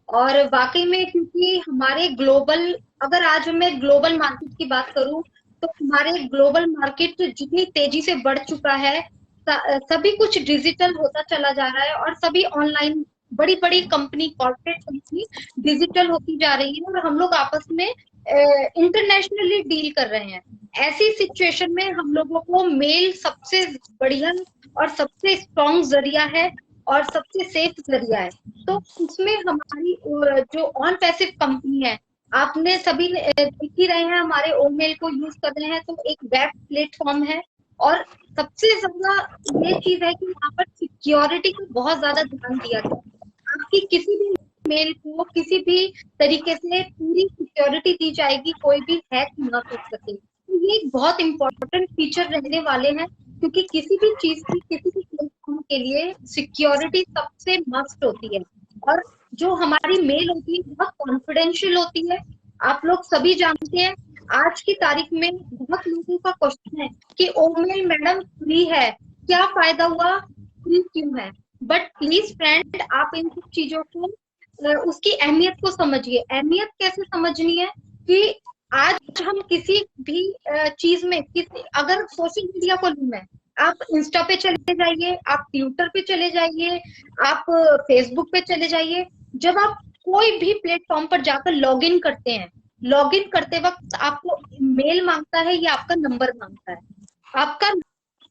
और वाकई में, क्योंकि हमारे ग्लोबल, अगर आज मैं ग्लोबल मार्केट की बात करूं तो हमारे ग्लोबल मार्केट जितनी तेजी से बढ़ चुका है, सभी कुछ डिजिटल होता चला जा रहा है और सभी ऑनलाइन, बड़ी बड़ी कंपनी, कॉर्पोरेट कंपनी डिजिटल होती जा रही है और हम लोग आपस में इंटरनेशनली डील कर रहे हैं। ऐसी सिचुएशन में हम लोगों को मेल सबसे बढ़िया और सबसे स्ट्रॉन्ग जरिया है और सबसे सेफ जरिया है। तो उसमें हमारी जो ऑन पैसिव कंपनी है, आपने सभी देख ही रहे हैं, हमारे ओमेल को यूज कर रहे हैं, तो एक वेब प्लेटफॉर्म है। और सबसे ज्यादा ये चीज है कि यहाँ पर सिक्योरिटी को बहुत ज्यादा ध्यान दिया गया। आपकी किसी भी मेल को किसी भी तरीके से पूरी सिक्योरिटी दी जाएगी, कोई भी हैक ना कर सके। तो ये एक बहुत इंपॉर्टेंट फीचर रहने वाले हैं, क्योंकि किसी भी चीज की, किसी भी प्लेटफॉर्म के लिए सिक्योरिटी सबसे मस्ट होती है। और जो हमारी मेल होती है बहुत कॉन्फिडेंशियल होती है। आप लोग सभी जानते हैं, आज की तारीख में बहुत लोगों का क्वेश्चन है कि ओमेल मैडम फ्री है, क्या फायदा हुआ, फ्री क्यों है? बट प्लीज फ्रेंड, आप इन सब चीजों को, उसकी अहमियत को समझिए। अहमियत कैसे समझनी है कि आज हम किसी भी चीज में, अगर सोशल मीडिया को लूं मैं, आप इंस्टा पे चले जाइए, आप ट्विटर पे चले जाइए, आप फेसबुक पे चले जाइए, जब आप कोई भी प्लेटफॉर्म पर जाकर लॉग इन करते हैं, लॉग इन करते वक्त आपको मेल मांगता है या आपका नंबर मांगता है। आपका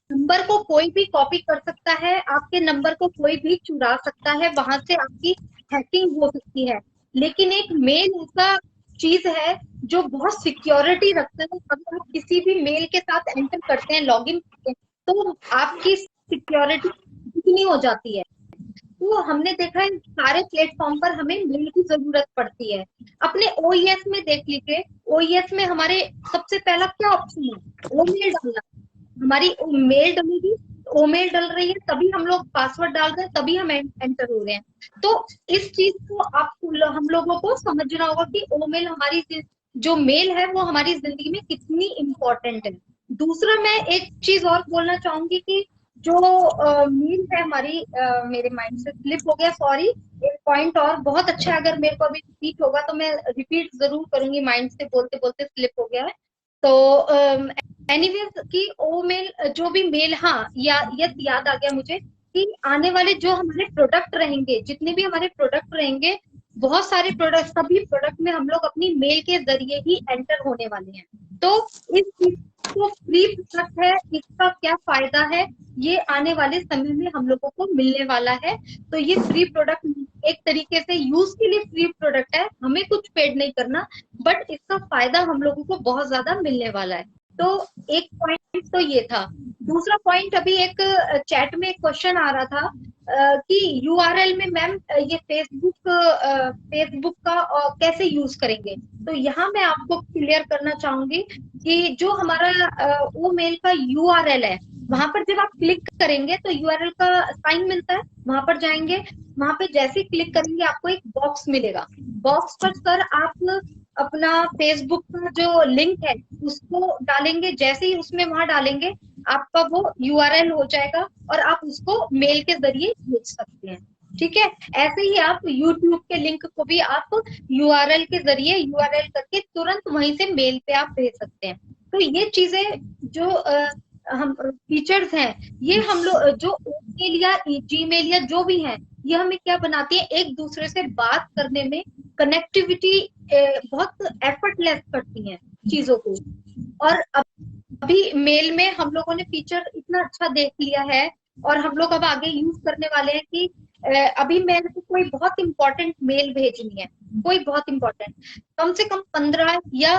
नंबर को कोई भी कॉपी कर सकता है, आपके नंबर को कोई भी चुरा सकता है, वहां से आपकी हैकिंग हो सकती है। लेकिन एक मेल ऐसा चीज है जो बहुत सिक्योरिटी रखता है। अगर आप किसी भी मेल के साथ एंटर करते हैं, लॉग इन करते हैं, तो आपकी सिक्योरिटी कितनी हो जाती है। तो हमने देखा है सारे प्लेटफॉर्म पर हमें मेल की जरूरत पड़ती है। अपने ओईएस में देख लीजिए, ओईएस में हमारे सबसे पहला क्या ऑप्शन है, ओमेल डालना। हमारी मेल डलेगी, ओमेल डल रही है, तभी हम लोग पासवर्ड डाल रहे हैं, तभी हम एंटर हो रहे हैं। तो इस चीज को हम लोगों को समझना होगा कि ओमेल, हमारी जो मेल है वो हमारी जिंदगी में कितनी इम्पोर्टेंट है। दूसरा, मैं एक चीज और बोलना चाहूंगी कि जो मेल है हमारी, मेरे माइंड से स्लिप हो गया, सॉरी, एक पॉइंट और बहुत अच्छा है, अगर मेरे को अभी रिपीट होगा तो मैं रिपीट जरूर करूंगी, माइंड से बोलते बोलते स्लिप हो गया है। तो एनीवेज कि ओ मेल, जो भी मेल, हाँ, याद आ गया मुझे कि आने वाले जो हमारे प्रोडक्ट रहेंगे, जितने भी हमारे प्रोडक्ट रहेंगे, बहुत सारे प्रोडक्ट, सभी प्रोडक्ट में हम लोग अपनी मेल के जरिए ही एंटर होने वाले हैं। तो इस चीज को फ्री प्रोडक्ट है, इसका क्या फायदा है, ये आने वाले समय में हम लोगों को मिलने वाला है। तो ये फ्री प्रोडक्ट एक तरीके से यूज के लिए फ्री प्रोडक्ट है, हमें कुछ पेड नहीं करना, बट इसका फायदा हम लोगों को बहुत ज्यादा मिलने वाला है। तो एक पॉइंट तो ये था। दूसरा पॉइंट, अभी एक चैट में एक क्वेश्चन आ रहा था कि यूआरएल में मैम ये फेसबुक का कैसे यूज करेंगे। तो यहाँ मैं आपको क्लियर करना चाहूंगी कि जो हमारा वो मेल का यूआरएल है, वहां पर जब आप क्लिक करेंगे तो यूआरएल का साइन मिलता है, वहां पर जाएंगे, वहां पे जैसे क्लिक करेंगे आपको एक बॉक्स मिलेगा। बॉक्स पर सर आप अपना फेसबुक का जो लिंक है उसको डालेंगे, जैसे ही उसमें वहां डालेंगे आपका वो यूआरएल हो जाएगा और आप उसको मेल के जरिए भेज सकते हैं। ठीक है, ऐसे ही आप यूट्यूब के लिंक को भी आप यूआरएल के जरिए यूआरएल करके तुरंत वहीं से मेल पे आप भेज सकते हैं। तो ये चीजें जो हम फीचर्स हैं, ये हम लोग जो ईमेल या जीमेल या जो भी है, ये हमें क्या बनाती है, एक दूसरे से बात करने में कनेक्टिविटी बहुत एफर्टलेस करती हैं चीजों को। और अभी मेल में हम लोगों ने फीचर इतना अच्छा देख लिया है और हम लोग अब आगे यूज करने वाले हैं कि अभी मेरे को कोई बहुत इंपॉर्टेंट मेल भेजनी है, कोई बहुत इंपॉर्टेंट, कम से कम 15 या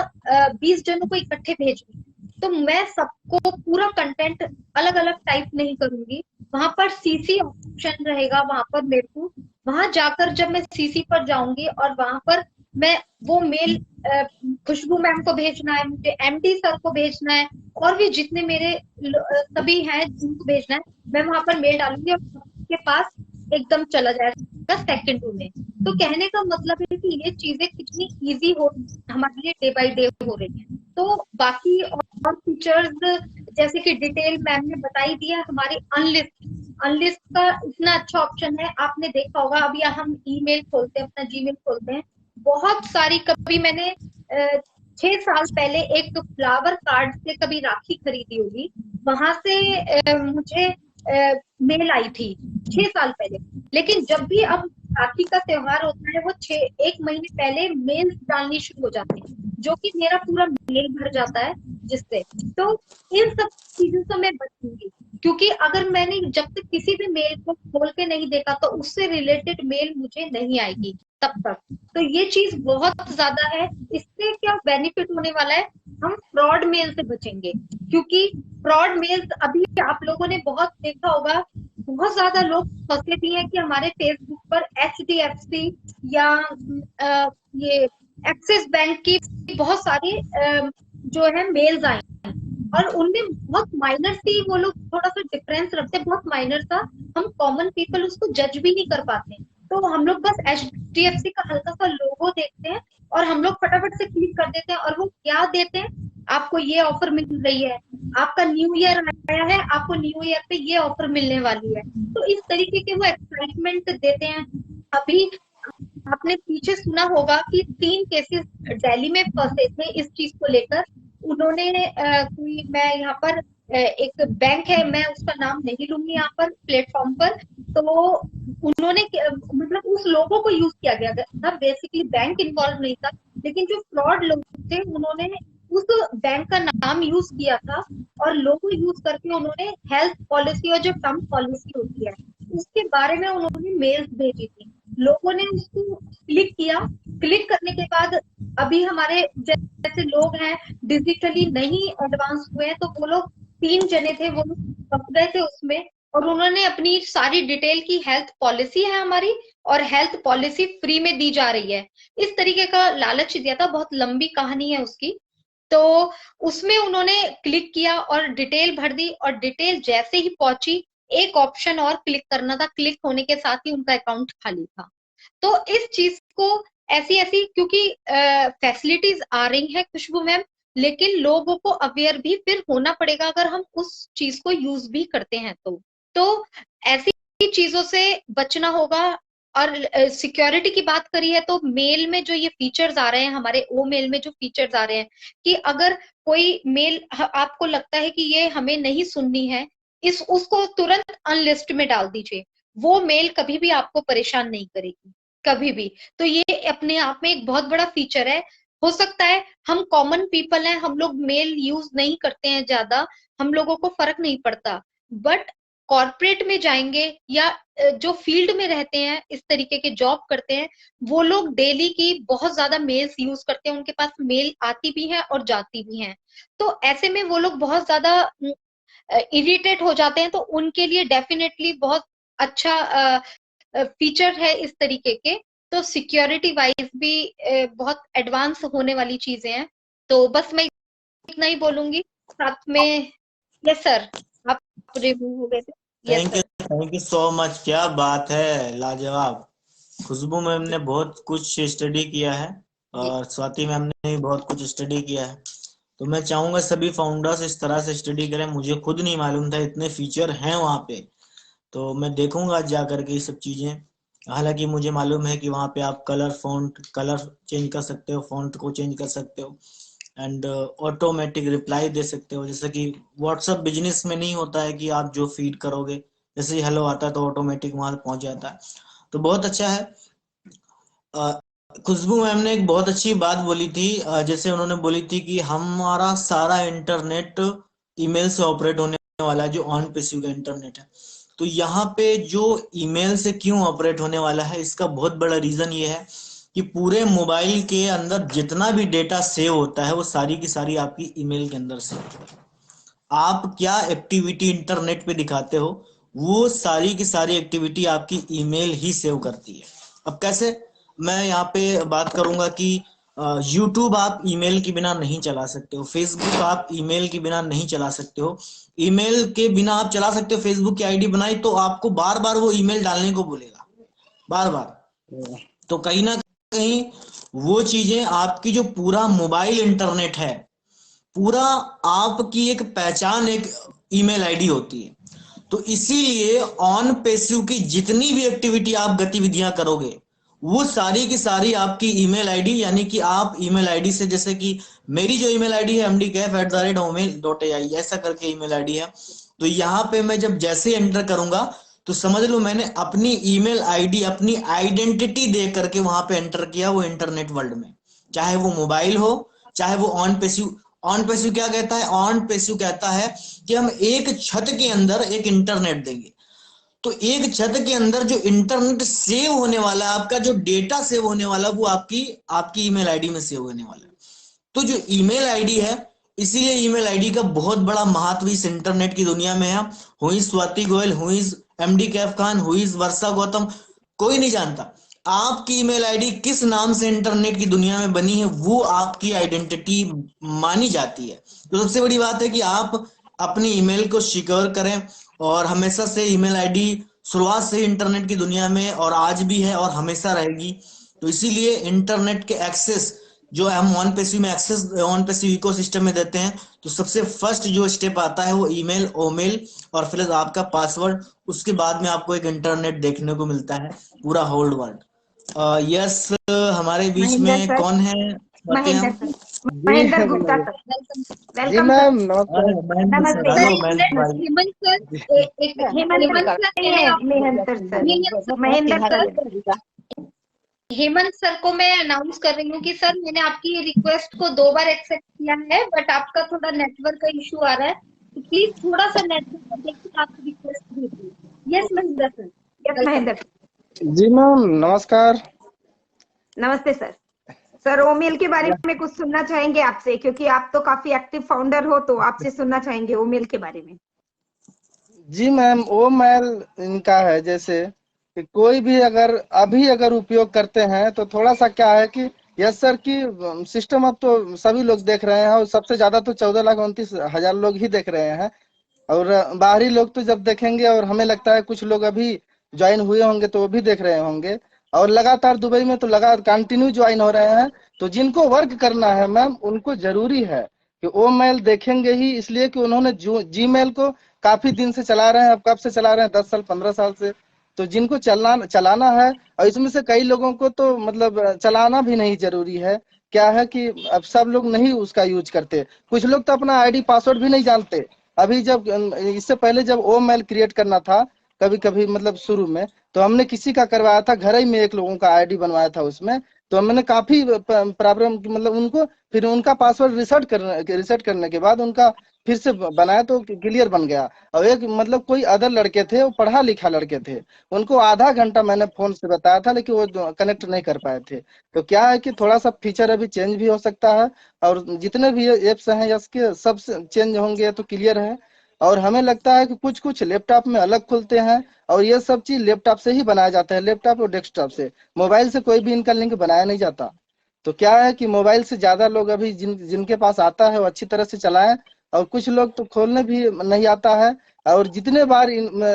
20 जनों को इकट्ठे भेजनी है, तो मैं सबको पूरा कंटेंट अलग अलग टाइप नहीं करूंगी, वहां पर सीसी ऑप्शन रहेगा, वहां पर मेरे को वहां जाकर जब मैं सीसी पर जाऊंगी और वहां पर मैं वो मेल खुशबू मैम को भेजना है, मुझे एमडी सर को भेजना है, और भी जितने मेरे सभी हैं जिनको भेजना है, मैं वहां पर मेल डालूंगी और उनके पास एकदम चला जाएगा सेकंडों में। तो कहने का मतलब है कि ये चीजें कितनी इजी हो हमारे लिए डे बाय डे हो रही है। तो बाकी और फीचर्स जैसे कि डिटेल मैम ने बताई दिया, हमारी अनलिस्ट का इतना अच्छा ऑप्शन है, आपने देखा होगा। अभी हम ईमेल खोलते हैं, अपना जीमेल खोलते हैं, बहुत सारी, कभी मैंने 6 साल पहले एक फ्लावर कार्ड से कभी राखी खरीदी होगी, वहां से मुझे मेल आई थी 6 साल पहले। लेकिन जब भी अब राखी का त्योहार होता है, वो 1 महीने पहले मेल डालनी शुरू हो जाती है, जो कि मेरा पूरा मेल भर जाता है जिससे। तो इन सब चीजों से मैं बचूंगी, क्योंकि अगर मैंने जब तक किसी भी मेल को खोल के नहीं देखा तो उससे रिलेटेड मेल मुझे नहीं आएगी तब तक। तो ये चीज बहुत ज्यादा है। इससे क्या बेनिफिट होने वाला है, हम फ्रॉड मेल से बचेंगे, क्योंकि फ्रॉड मेल्स अभी आप लोगों ने बहुत देखा होगा, बहुत ज्यादा लोग फंसे भी हैं कि हमारे फेसबुक पर HDFC या ये एक्सिस बैंक की बहुत सारी जो है मेल्स आई, और उनमें बहुत माइनर सी वो लोग थोड़ा सा डिफरेंस रखते हैं, बहुत माइनर सा, हम कॉमन पीपल उसको जज भी नहीं कर पाते। तो हम लोग बस HDFC का हल्का सा लोगो देखते हैं और हम लोग फटाफट से क्लिक कर देते हैं, और वो क्या देते हैं, आपको ये ऑफर मिल रही है, आपका न्यू ईयर आया है, आपको न्यू ईयर पे ये ऑफर मिलने वाली है। तो इस तरीके के वो एक्साइटमेंट देते हैं। अभी आपने पीछे सुना होगा कि 3 केसेस दिल्ली में फंसे थे इस चीज को लेकर। उन्होंने कोई, मैं यहाँ पर एक बैंक है, मैं उसका नाम नहीं लूंगी यहाँ पर प्लेटफॉर्म पर, तो उन्होंने मतलब उस लोगों को यूज किया गया था, बेसिकली बैंक इन्वॉल्व नहीं था, लेकिन जो फ्रॉड लोग थे उन्होंने उस बैंक का नाम यूज किया था और लोगो यूज करके उन्होंने हेल्थ पॉलिसी और जो टर्म पॉलिसी होती है उसके बारे में उन्होंने मेल्स भेजी थी। लोगों ने उसको क्लिक किया, क्लिक करने के बाद अभी हमारे जैसे लोग हैं डिजिटली नहीं एडवांस हुए हैं, तो वो लोग 3 जने थे, वो लोग फंस गए थे उसमें, और उन्होंने अपनी सारी डिटेल की, हेल्थ पॉलिसी है हमारी और हेल्थ पॉलिसी फ्री में दी जा रही है, इस तरीके का लालच दिया था। बहुत लंबी कहानी है उसकी। तो उसमें उन्होंने क्लिक किया और डिटेल भर दी, और डिटेल जैसे ही पहुंची, एक ऑप्शन और क्लिक करना था, क्लिक होने के साथ ही उनका अकाउंट खाली था। तो इस चीज को ऐसी ऐसी, क्योंकि फैसिलिटीज आ रही है खुशबू मैम, लेकिन लोगों को अवेयर भी फिर होना पड़ेगा अगर हम उस चीज को यूज भी करते हैं तो ऐसी चीजों से बचना होगा। और सिक्योरिटी की बात करी है तो मेल में जो ये फीचर्स आ रहे हैं, हमारे ओ मेल में जो फीचर्स आ रहे हैं, कि अगर कोई मेल आपको लगता है कि ये हमें नहीं सुननी है, उसको तुरंत अनलिस्ट में डाल दीजिए, वो मेल कभी भी आपको परेशान नहीं करेगी, कभी भी। तो ये अपने आप में एक बहुत बड़ा फीचर है। हो सकता है हम कॉमन पीपल हैं, हम लोग मेल यूज नहीं करते हैं ज्यादा, हम लोगों को फर्क नहीं पड़ता, बट कॉर्पोरेट में जाएंगे या जो फील्ड में रहते हैं, इस तरीके के जॉब करते हैं, वो लोग डेली की बहुत ज्यादा मेल्स यूज करते हैं, उनके पास मेल आती भी है और जाती भी है। तो ऐसे में वो लोग बहुत ज्यादा इरिटेट हो जाते हैं। तो उनके लिए डेफिनेटली बहुत अच्छा फीचर है इस तरीके के। तो सिक्योरिटी वाइज भी बहुत एडवांस होने वाली चीजें हैं। तो बस मैं इतना ही बोलूंगी, साथ में। यस सर, आप रिव्यू हो गए थे। थैंक यू सो मच, क्या बात है, लाजवाब। खुशबू मैम ने बहुत कुछ स्टडी किया है और स्वाति मैम ने बहुत कुछ स्टडी किया है। तो मैं चाहूंगा सभी फाउंडर्स इस तरह से स्टडी करें। मुझे खुद नहीं मालूम था इतने फीचर हैं वहाँ पे, तो मैं देखूंगा जा करके ये सब चीजें। हालांकि मुझे मालूम है कि वहाँ पे आप कलर चेंज कर सकते हो, फॉन्ट को चेंज कर सकते हो, एंड ऑटोमेटिक रिप्लाई दे सकते हो। जैसे कि व्हाट्सएप बिजनेस में नहीं होता है कि आप जो फीड करोगे, जैसे ही हेलो आता है तो ऑटोमेटिक वहां पहुंच जाता है। तो बहुत अच्छा है। खुशबू मैम ने एक बहुत अच्छी बात बोली थी। जैसे उन्होंने बोली थी कि हमारा सारा इंटरनेट ईमेल से ऑपरेट होने वाला है, जो ऑन पेसिव का इंटरनेट है। तो यहाँ पे जो ईमेल से क्यों ऑपरेट होने वाला है, इसका बहुत बड़ा रीजन ये है कि पूरे मोबाइल के अंदर जितना भी डेटा सेव होता है वो सारी की सारी आपकी ईमेल के अंदर सेव होता है। आप क्या एक्टिविटी इंटरनेट पे दिखाते हो, वो सारी की सारी एक्टिविटी आपकी ईमेल ही सेव करती है। अब कैसे, मैं यहाँ पे बात करूंगा कि यूट्यूब आप ईमेल के बिना नहीं चला सकते हो, फेसबुक आप ईमेल के बिना नहीं चला सकते हो। ईमेल के बिना आप चला सकते हो, फेसबुक की आईडी बनाई तो आपको बार बार वो ईमेल डालने को बोलेगा, बार बार। तो कहीं ना कहीं वो चीजें आपकी जो पूरा मोबाइल इंटरनेट है, पूरा आपकी एक पहचान एक ईमेल आईडी होती है। तो इसीलिए ऑन पेसिव की जितनी भी एक्टिविटी आप गतिविधियां करोगे, वो सारी की सारी आपकी ईमेल आईडी, यानी कि आप ईमेल आईडी से, जैसे कि मेरी जो ईमेल आईडी है mdcaf@hotmail.ai ऐसा करके ईमेल आईडी है। तो यहाँ पे मैं जब जैसे एंटर करूंगा तो समझ लो मैंने अपनी ईमेल आईडी, अपनी आइडेंटिटी दे करके वहां पे एंटर किया वो इंटरनेट वर्ल्ड में। चाहे वो मोबाइल हो, चाहे वो ऑन पेसिव। ऑन पेसिव क्या कहता है? ऑन पेसिव कहता है कि हम एक छत के अंदर एक इंटरनेट देंगे। तो एक छत के अंदर जो इंटरनेट सेव होने वाला है, आपका जो डेटा सेव होने वाला है, वो आपकी ईमेल आईडी में सेव होने वाला है। तो जो ईमेल आईडी है, इसीलिए ईमेल आईडी का बहुत बड़ा महत्व इस इंटरनेट की दुनिया में है। Who is Swati Goyal, who is MD Kaif Khan, who is Varsha Gautam, कोई नहीं जानता। आपकी ईमेल आईडी किस नाम से इंटरनेट की दुनिया में बनी है, वो आपकी आइडेंटिटी मानी जाती है। तो सबसे बड़ी बात है कि आप अपनी ईमेल को सिक्योर करें, और हमेशा से ईमेल आईडी शुरुआत से इंटरनेट की दुनिया में और आज भी है और हमेशा रहेगी। तो इसीलिए इंटरनेट के एक्सेस जो हम ऑन पेसिव में एक्सेस ऑन पेसिव इकोसिस्टम में देते हैं, तो सबसे फर्स्ट जो स्टेप आता है वो ईमेल, ओमेल और फिर आपका पासवर्ड। उसके बाद में आपको एक इंटरनेट देखने को मिलता है पूरा होल्ड वर्ल्ड। यस, हमारे बीच में कौन है? महेंद्र सर, महेंद्र गुप्ता सर, जी वेलकम मैम, सर। नमस्कार। नमस्ते। हेमंत सर, एक Hemant sir, Mahendra sir. Hemant sir को मैं अनाउंस कर रही हूँ कि सर मैंने आपकी रिक्वेस्ट को 2 बार एक्सेप्ट किया है, बट आपका थोड़ा नेटवर्क का इशू आ रहा है, तो प्लीज थोड़ा सा नेटवर्क को देखकर आपकी रिक्वेस्ट भेजिए। Yes Mahendra sir. Yes Mahendra. जी मैम, नमस्कार। नमस्ते सर। सर, ओमेल के बारे में कुछ सुनना चाहेंगे आपसे, क्योंकि आप तो काफी एक्टिव फाउंडर हो, तो आपसे सुनना चाहेंगे ओमेल के बारे में। जी मैम, ओमेल इनका है जैसे कि कोई भी अगर उपयोग करते हैं तो थोड़ा सा क्या है कि यस सर की सिस्टम अब तो सभी लोग देख रहे हैं, और सबसे ज्यादा तो 14,29,000 लोग ही देख रहे हैं। और बाहरी लोग तो जब देखेंगे, और हमें लगता है कुछ लोग अभी ज्वाइन हुए होंगे तो वो भी देख रहे होंगे, और लगातार दुबई में तो कंटिन्यू ज्वाइन हो रहे हैं। तो जिनको वर्क करना है मैम, उनको जरूरी है कि वो मेल देखेंगे ही, इसलिए कि उन्होंने जीमेल को काफी दिन से चला रहे हैं। अब कब से चला रहे हैं? 10 साल 15 साल से। तो जिनको चलाना है, और इसमें से कई लोगों को तो मतलब चलाना भी नहीं जरूरी है। क्या है कि अब सब लोग नहीं उसका यूज करते, कुछ लोग तो अपना आईडी पासवर्ड भी नहीं जानते। अभी जब इससे पहले जब ओ मेल क्रिएट करना था, कभी कभी मतलब शुरू में, तो हमने किसी का करवाया था, घर ही में एक लोगों का आईडी बनवाया था उसमें। तो मैंने काफी प्रॉब्लम मतलब उनको, फिर उनका पासवर्ड रिसेट करने के बाद उनका फिर से बनाया तो क्लियर बन गया। और एक मतलब कोई अदर लड़के थे, वो पढ़ा लिखा लड़के थे, उनको आधा घंटा मैंने फोन से बताया था, लेकिन वो कनेक्ट नहीं कर पाए थे। तो क्या है कि थोड़ा सा फीचर अभी चेंज भी हो सकता है, और जितने भी एप्स हैं इसके सब चेंज होंगे तो क्लियर है। और हमें लगता है कि कुछ कुछ लैपटॉप में अलग खुलते हैं, और ये सब चीज लैपटॉप से ही बनाया जाता है, लैपटॉप और डेस्कटॉप से। मोबाइल से कोई भी इनका लिंक बनाया नहीं जाता। तो क्या है कि मोबाइल से ज्यादा लोग अभी जिनके पास आता है वो अच्छी तरह से चलाएं, और कुछ लोग तो खोलने भी नहीं आता है। और जितने बार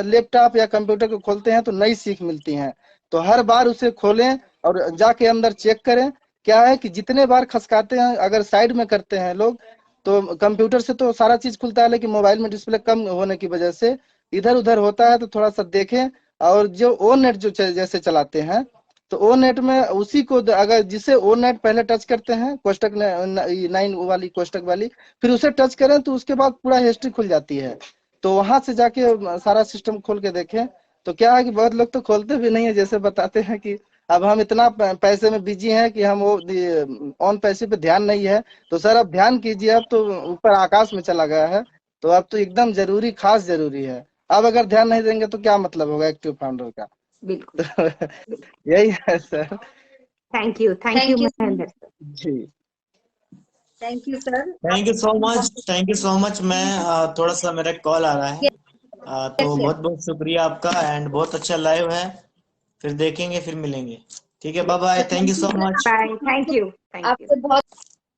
लैपटॉप या कंप्यूटर को खोलते हैं तो नई सीख मिलती है। तो हर बार उसे खोलें और जाके अंदर चेक करें क्या है कि जितने बार खसकाते हैं, अगर साइड में करते हैं लोग, तो कंप्यूटर से तो सारा चीज खुलता है, लेकिन मोबाइल में डिस्प्ले कम होने की वजह से इधर उधर होता है, तो थोड़ा सा देखें। और जो ओ नेट जो जैसे चलाते हैं, तो ओ नेट में उसी को अगर जिसे ओ नेट पहले टच करते हैं, कोष्टक 9 वाली कोष्टक वाली, फिर उसे टच करें तो उसके बाद पूरा हिस्ट्री खुल जाती है। तो वहां से जाके सारा सिस्टम खोल के देखें। तो क्या है कि बहुत लोग तो खोलते भी नहीं है, जैसे बताते हैं कि अब हम इतना पैसे में बिजी हैं कि हम वो ऑन पैसे पे ध्यान नहीं है। तो सर अब ध्यान कीजिए, अब तो ऊपर आकाश में चला गया है, तो अब तो एकदम जरूरी, खास जरूरी है। अब अगर ध्यान नहीं देंगे तो क्या मतलब होगा एक्टिव फाउंडर का। बिल्कुल। यही है sir. Thank you Thank you. Mahendra sir. जी thank you sir. Thank you so much, thank you so much. मैं थोड़ा सा मेरा कॉल आ रहा है, तो yes. बहुत बहुत शुक्रिया आपका, एंड बहुत अच्छा लाइव है। फिर देखेंगे, फिर मिलेंगे। ठीक है, bye bye, thank you so much. Bye, thank you. आपसे बहुत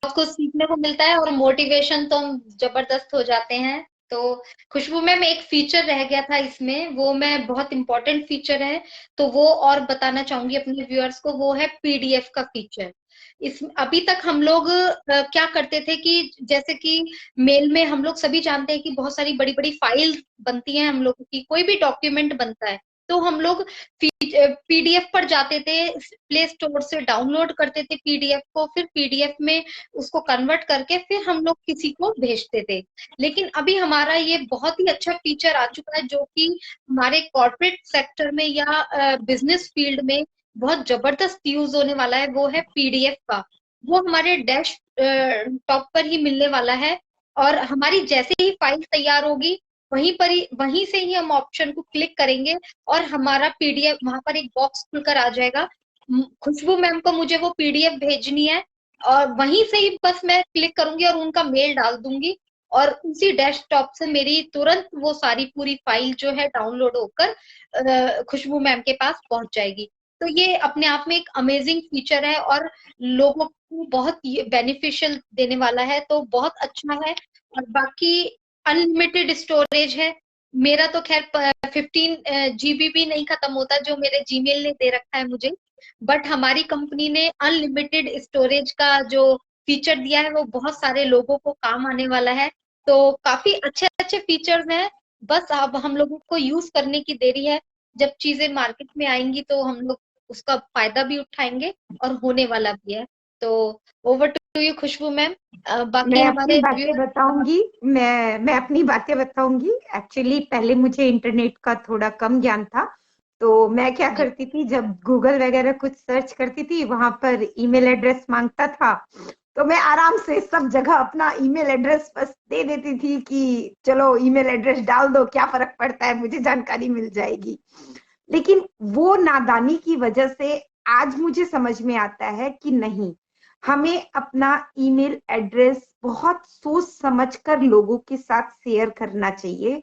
बहुत कुछ सीखने को मिलता है और मोटिवेशन तो हम जबरदस्त हो जाते हैं। तो खुशबू मैम, एक फीचर रह गया था इसमें, वो मैं बहुत इंपॉर्टेंट फीचर है, तो वो और बताना चाहूंगी अपने व्यूअर्स को, वो है पीडीएफ का फीचर। इस अभी तक हम लोग क्या करते थे कि जैसे कि मेल में हम लोग सभी जानते हैं कि बहुत सारी बड़ी बड़ी फाइल बनती हैं हम लोगों की, कोई भी डॉक्यूमेंट बनता है तो हम लोग पीडीएफ पर जाते थे, प्ले स्टोर से डाउनलोड करते थे पीडीएफ को, फिर पीडीएफ में उसको कन्वर्ट करके फिर हम लोग किसी को भेजते थे। लेकिन अभी हमारा ये बहुत ही अच्छा फीचर आ चुका है जो कि हमारे कॉर्पोरेट सेक्टर में या बिजनेस फील्ड में बहुत जबरदस्त यूज होने वाला है, वो है पीडीएफ का। वो हमारे डैश टॉप पर ही मिलने वाला है, और हमारी जैसे ही फाइल तैयार होगी वहीं से ही हम ऑप्शन को क्लिक करेंगे और हमारा पीडीएफ वहां पर एक बॉक्स खुलकर आ जाएगा। खुशबू मैम को मुझे वो पीडीएफ भेजनी है और वहीं से ही बस मैं क्लिक करूंगी और उनका मेल डाल दूंगी, और उसी डेस्कटॉप से मेरी तुरंत वो सारी पूरी फाइल जो है डाउनलोड होकर खुशबू मैम के पास पहुंच जाएगी। तो ये अपने आप में एक अमेजिंग फीचर है और लोगों को बहुत बेनिफिशियल देने वाला है, तो बहुत अच्छा है। और बाकी अनलिमिटेड स्टोरेज है। मेरा तो खैर 15 GB भी नहीं खत्म होता जो मेरे जीमेल ने दे रखा है मुझे, बट हमारी कंपनी ने अनलिमिटेड स्टोरेज का जो फीचर दिया है वो बहुत सारे लोगों को काम आने वाला है। तो काफी अच्छे अच्छे फीचर्स हैं, बस अब हम लोगों को यूज करने की देरी है। जब चीजें मार्केट में आएंगी तो हम लोग उसका फायदा भी उठाएंगे और होने वाला भी है। तो over to you Khushboo ma'am. बाकी मैं हमारे अपनी बातें बताऊंगी। मैं अपनी बातें बताऊंगी। एक्चुअली पहले मुझे इंटरनेट का थोड़ा कम ज्ञान था, तो मैं क्या करती थी, जब गूगल वगैरह कुछ सर्च करती थी वहां पर ईमेल एड्रेस मांगता था, तो मैं आराम से सब जगह अपना ईमेल एड्रेस बस दे देती थी कि चलो ईमेल एड्रेस डाल दो, क्या फर्क पड़ता है, मुझे जानकारी मिल जाएगी। लेकिन वो नादानी की वजह से आज मुझे समझ में आता है कि नहीं, हमें अपना ईमेल एड्रेस बहुत सोच समझकर लोगों के साथ शेयर करना चाहिए,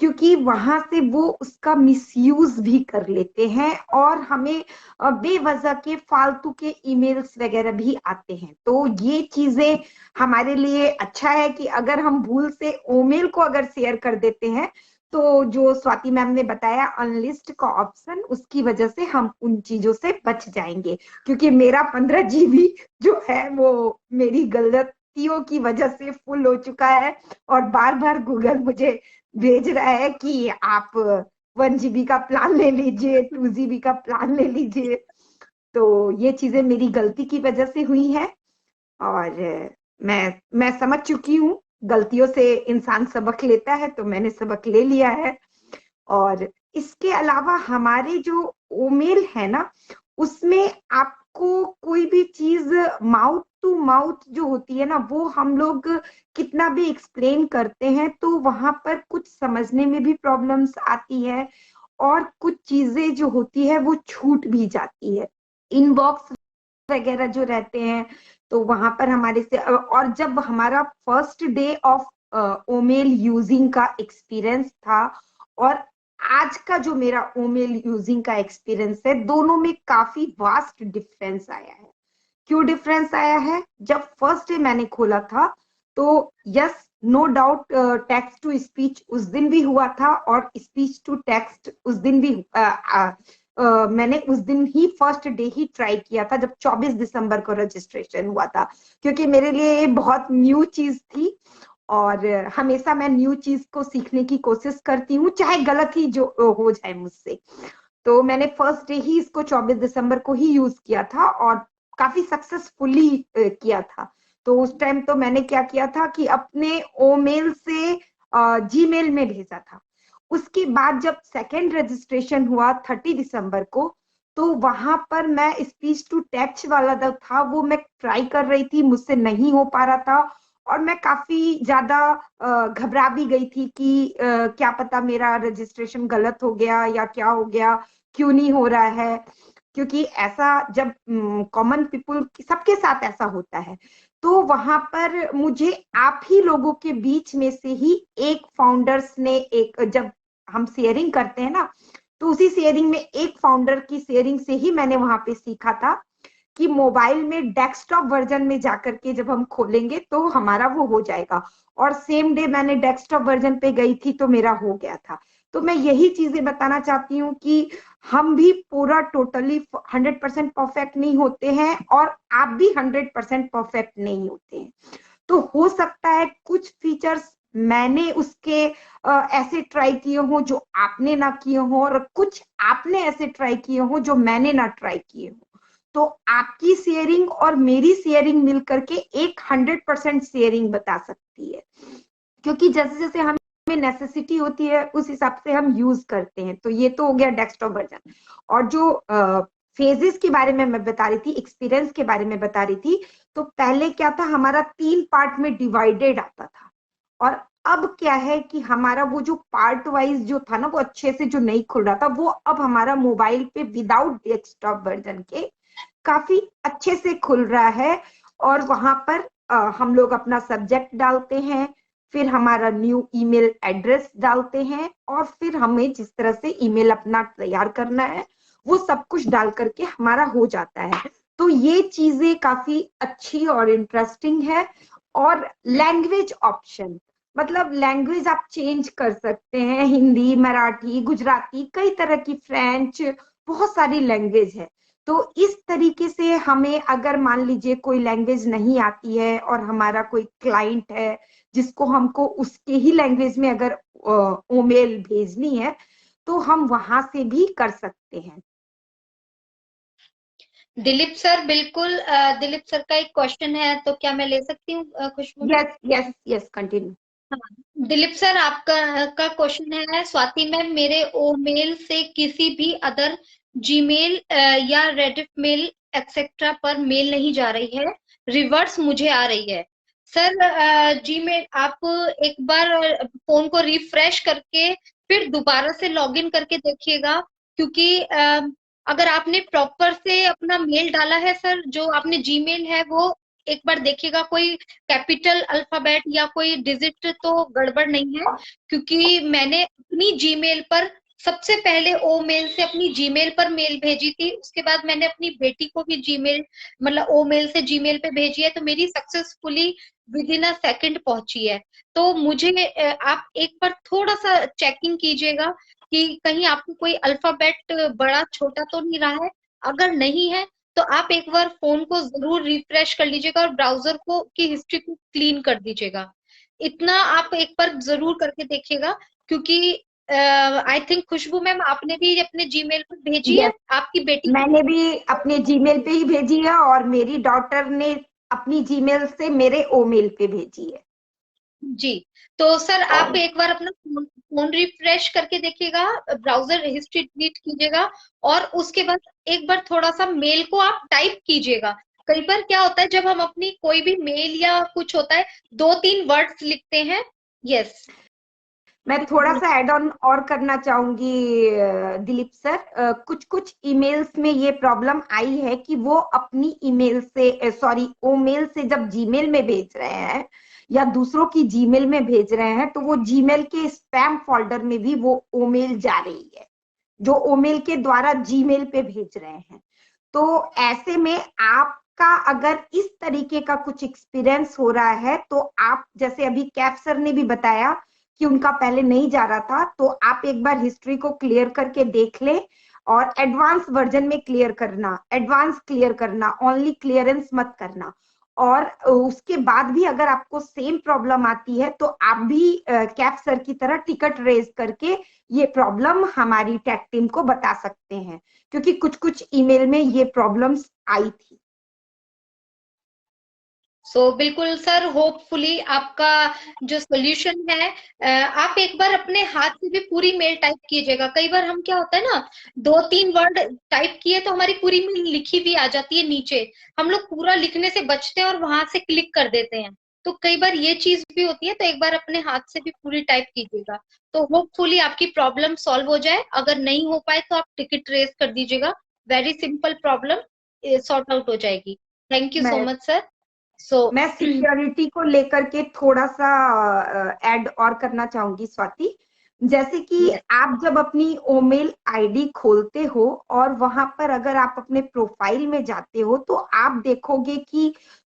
क्योंकि वहां से वो उसका मिसयूज भी कर लेते हैं और हमें बेवजह के फालतू के ईमेल्स वगैरह भी आते हैं। तो ये चीजें हमारे लिए अच्छा है कि अगर हम भूल से ईमेल को अगर शेयर कर देते हैं, तो जो स्वाति मैम ने बताया अनलिस्ट का ऑप्शन, उसकी वजह से हम उन चीजों से बच जाएंगे। क्योंकि मेरा 15 GB जो है वो मेरी गलतियों की वजह से फुल हो चुका है, और बार बार गूगल मुझे भेज रहा है कि आप 1 GB का प्लान ले लीजिए, 2 GB का प्लान ले लीजिए। तो ये चीजें मेरी गलती की वजह से हुई है, और मैं समझ चुकी हूँ, गलतियों से इंसान सबक लेता है, तो मैंने सबक ले लिया है। और इसके अलावा हमारे जो ईमेल है ना, उसमें आपको कोई भी चीज माउथ टू माउथ जो होती है ना, वो हम लोग कितना भी एक्सप्लेन करते हैं तो वहां पर कुछ समझने में भी प्रॉब्लम्स आती है, और कुछ चीजें जो होती है वो छूट भी जाती है। इनबॉक्स वगैरह जो रहते हैं तो वहां पर हमारे से, और जब हमारा first day of email using का एक्सपीरियंस था और आज का जो मेरा ईमेल यूजिंग का एक्सपीरियंस है, दोनों में काफी वास्ट डिफरेंस आया है। क्यों डिफरेंस आया है? जब फर्स्ट डे मैंने खोला था तो yes, no doubt, text to speech उस दिन भी हुआ था और स्पीच टू टेक्स्ट उस दिन भी मैंने उस दिन ही फर्स्ट डे ही ट्राई किया था जब 24 दिसंबर को रजिस्ट्रेशन हुआ था, क्योंकि मेरे लिए ये बहुत न्यू चीज थी और हमेशा मैं न्यू चीज को सीखने की कोशिश करती हूँ, चाहे गलत ही जो हो जाए मुझसे। तो मैंने फर्स्ट डे ही इसको 24 दिसंबर को ही यूज किया था और काफी सक्सेसफुली किया था। तो उस टाइम तो मैंने क्या किया था कि अपने ओमेल से जीमेल में भेजा था। उसके बाद जब सेकेंड रजिस्ट्रेशन हुआ 30 दिसंबर को, तो वहां पर मैं स्पीच टू टेक्स्ट वाला जो था वो मैं ट्राई कर रही थी, मुझसे नहीं हो पा रहा था और मैं काफी ज्यादा घबरा भी गई थी कि क्या पता मेरा रजिस्ट्रेशन गलत हो गया या क्या हो गया, क्यों नहीं हो रहा है, क्योंकि ऐसा जब कॉमन पीपल सबके साथ ऐसा होता है। तो वहां पर मुझे आप ही लोगों के बीच में से ही एक फाउंडर्स ने, एक जब हम शेयरिंग करते हैं ना, तो उसी शेयरिंग में एक फाउंडर की शेयरिंग से ही मैंने वहां पे सीखा था कि मोबाइल में डेस्कटॉप वर्जन में जाकर के जब हम खोलेंगे तो हमारा वो हो जाएगा। और सेम डे मैंने डेस्कटॉप वर्जन पे गई थी तो मेरा हो गया था। तो मैं यही चीजें बताना चाहती हूँ कि हम भी पूरा टोटली 100% परफेक्ट नहीं होते हैं और आप भी 100% परफेक्ट नहीं होते हैं। तो हो सकता है कुछ फीचर्स मैंने उसके ऐसे ट्राई किए हो जो आपने ना किए हो, और कुछ आपने ऐसे ट्राई किए हो जो मैंने ना ट्राई किए हो। तो आपकी शेयरिंग और मेरी शेयरिंग मिलकर के एक 100% शेयरिंग बता सकती है, क्योंकि जैसे जैसे हमें नेसेसिटी होती है उस हिसाब से हम यूज करते हैं। तो ये तो हो गया डेस्कटॉप वर्जन। और जो फेजेस के बारे में मैं बता रही थी, एक्सपीरियंस के बारे में बता रही थी, तो पहले क्या था, हमारा 3 पार्ट में डिवाइडेड आता था और अब क्या है कि हमारा वो जो पार्ट वाइज जो था ना, वो अच्छे से जो नहीं खुल रहा था, वो अब हमारा मोबाइल पे विदाउट डेस्कटॉप वर्जन के काफी अच्छे से खुल रहा है। और वहां पर हम लोग अपना सब्जेक्ट डालते हैं, फिर हमारा न्यू ईमेल एड्रेस डालते हैं और फिर हमें जिस तरह से ईमेल अपना तैयार करना है वो सब कुछ डाल करके हमारा हो जाता है। तो ये चीजें काफी अच्छी और इंटरेस्टिंग है। और लैंग्वेज ऑप्शन, मतलब लैंग्वेज आप चेंज कर सकते हैं, हिंदी, मराठी, गुजराती, कई तरह की, फ्रेंच, बहुत सारी लैंग्वेज है। तो इस तरीके से हमें अगर मान लीजिए कोई लैंग्वेज नहीं आती है और हमारा कोई क्लाइंट है जिसको हमको उसके ही लैंग्वेज में अगर ईमेल भेजनी है तो हम वहां से भी कर सकते हैं। दिलीप सर, बिल्कुल। दिलीप सर का एक क्वेश्चन है, तो क्या मैं ले सकती हूँ Khushbu? Yes yes yes, continue. हाँ, दिलीप सर, आपका क्वेश्चन है, स्वाति मैम मेरे ओमेल से किसी भी अदर जीमेल या रेडिफ मेल एक्सेट्रा पर मेल नहीं जा रही है, रिवर्स मुझे आ रही है। सर जीमेल आप एक बार फोन को रिफ्रेश करके फिर दोबारा से लॉगिन करके देखिएगा, क्योंकि अगर आपने प्रॉपर से अपना मेल डाला है सर, जो आपने जीमेल है वो एक बार देखिएगा, कोई कैपिटल अल्फाबेट या कोई डिजिट तो गड़बड़ नहीं है, क्योंकि मैंने अपनी जीमेल पर सबसे पहले ओ मेल से अपनी जीमेल पर मेल भेजी थी, उसके बाद मैंने अपनी बेटी को भी जीमेल मतलब ओ मेल से जीमेल पे भेजी है, तो मेरी successfully with in a second पहुंची है। तो मुझे आप एक बार थोड़ा सा चेकिंग कीजिएगा कि कहीं आपको कोई अल्फाबेट बड़ा छोटा तो नहीं रहा है। अगर नहीं है तो आप एक बार फोन को जरूर रिफ्रेश कर लीजिएगा और ब्राउजर को की हिस्ट्री को क्लीन कर दीजिएगा। इतना आप एक बार जरूर करके देखिएगा, क्योंकि आई थिंक खुशबू मैम आपने भी अपने जीमेल पर भेजी है, आपकी बेटी मैंने भी अपने जीमेल पे ही भेजी है और मेरी डॉटर ने अपनी जीमेल से मेरे ओमेल पे भेजी है। जी। तो सर आप एक बार अपना फोन रिफ्रेश करके देखिएगा, ब्राउजर हिस्ट्री डिलीट कीजिएगा और उसके बाद एक बार थोड़ा सा मेल को आप टाइप कीजिएगा। कई बार क्या होता है, जब हम अपनी कोई भी मेल या कुछ होता है 2-3 वर्ड्स लिखते हैं। यस, मैं थोड़ा सा ऐड ऑन और करना चाहूंगी दिलीप सर। कुछ कुछ ईमेल्स में ये प्रॉब्लम आई है कि वो अपनी ईमेल से सॉरी ओमेल से जब जीमेल में भेज रहे हैं या दूसरों की जीमेल में भेज रहे हैं तो वो जीमेल के स्पैम फोल्डर में भी वो ओमेल जा रही है जो ओमेल के द्वारा जीमेल पे भेज रहे हैं। तो ऐसे में आपका अगर इस तरीके का कुछ एक्सपीरियंस हो रहा है तो आप, जैसे अभी कैप सर ने भी बताया कि उनका पहले नहीं जा रहा था, तो आप एक बार हिस्ट्री को क्लियर करके देख लें और एडवांस वर्जन में क्लियर करना, एडवांस क्लियर करना, ओनली क्लियरेंस मत करना। और उसके बाद भी अगर आपको सेम प्रॉब्लम आती है तो आप भी कैफ सर की तरह टिकट रेज करके ये प्रॉब्लम हमारी टेक टीम को बता सकते हैं, क्योंकि कुछ कुछ ईमेल में ये प्रॉब्लम्स आई थी। बिल्कुल सर, होपफुली आपका जो सोल्यूशन है, आप एक बार अपने हाथ से भी पूरी मेल टाइप कीजिएगा। कई बार हम क्या होता है ना, 2-3 वर्ड टाइप किए तो हमारी पूरी मेल लिखी भी आ जाती है नीचे, हम लोग पूरा लिखने से बचते हैं और वहां से क्लिक कर देते हैं। तो कई बार ये चीज भी होती है, तो एक बार अपने हाथ से भी पूरी टाइप कीजिएगा, तो होपफुली आपकी प्रॉब्लम सॉल्व हो जाए। अगर नहीं हो पाए तो आप टिकट रेज कर दीजिएगा, very simple problem sort out हो जाएगी। Thank you so much sir. मैं सिक्योरिटी को लेकर के थोड़ा सा ऐड और करना चाहूंगी स्वाति। जैसे कि आप जब अपनी ओमेल आईडी खोलते हो और वहां पर अगर आप अपने प्रोफाइल में जाते हो तो आप देखोगे कि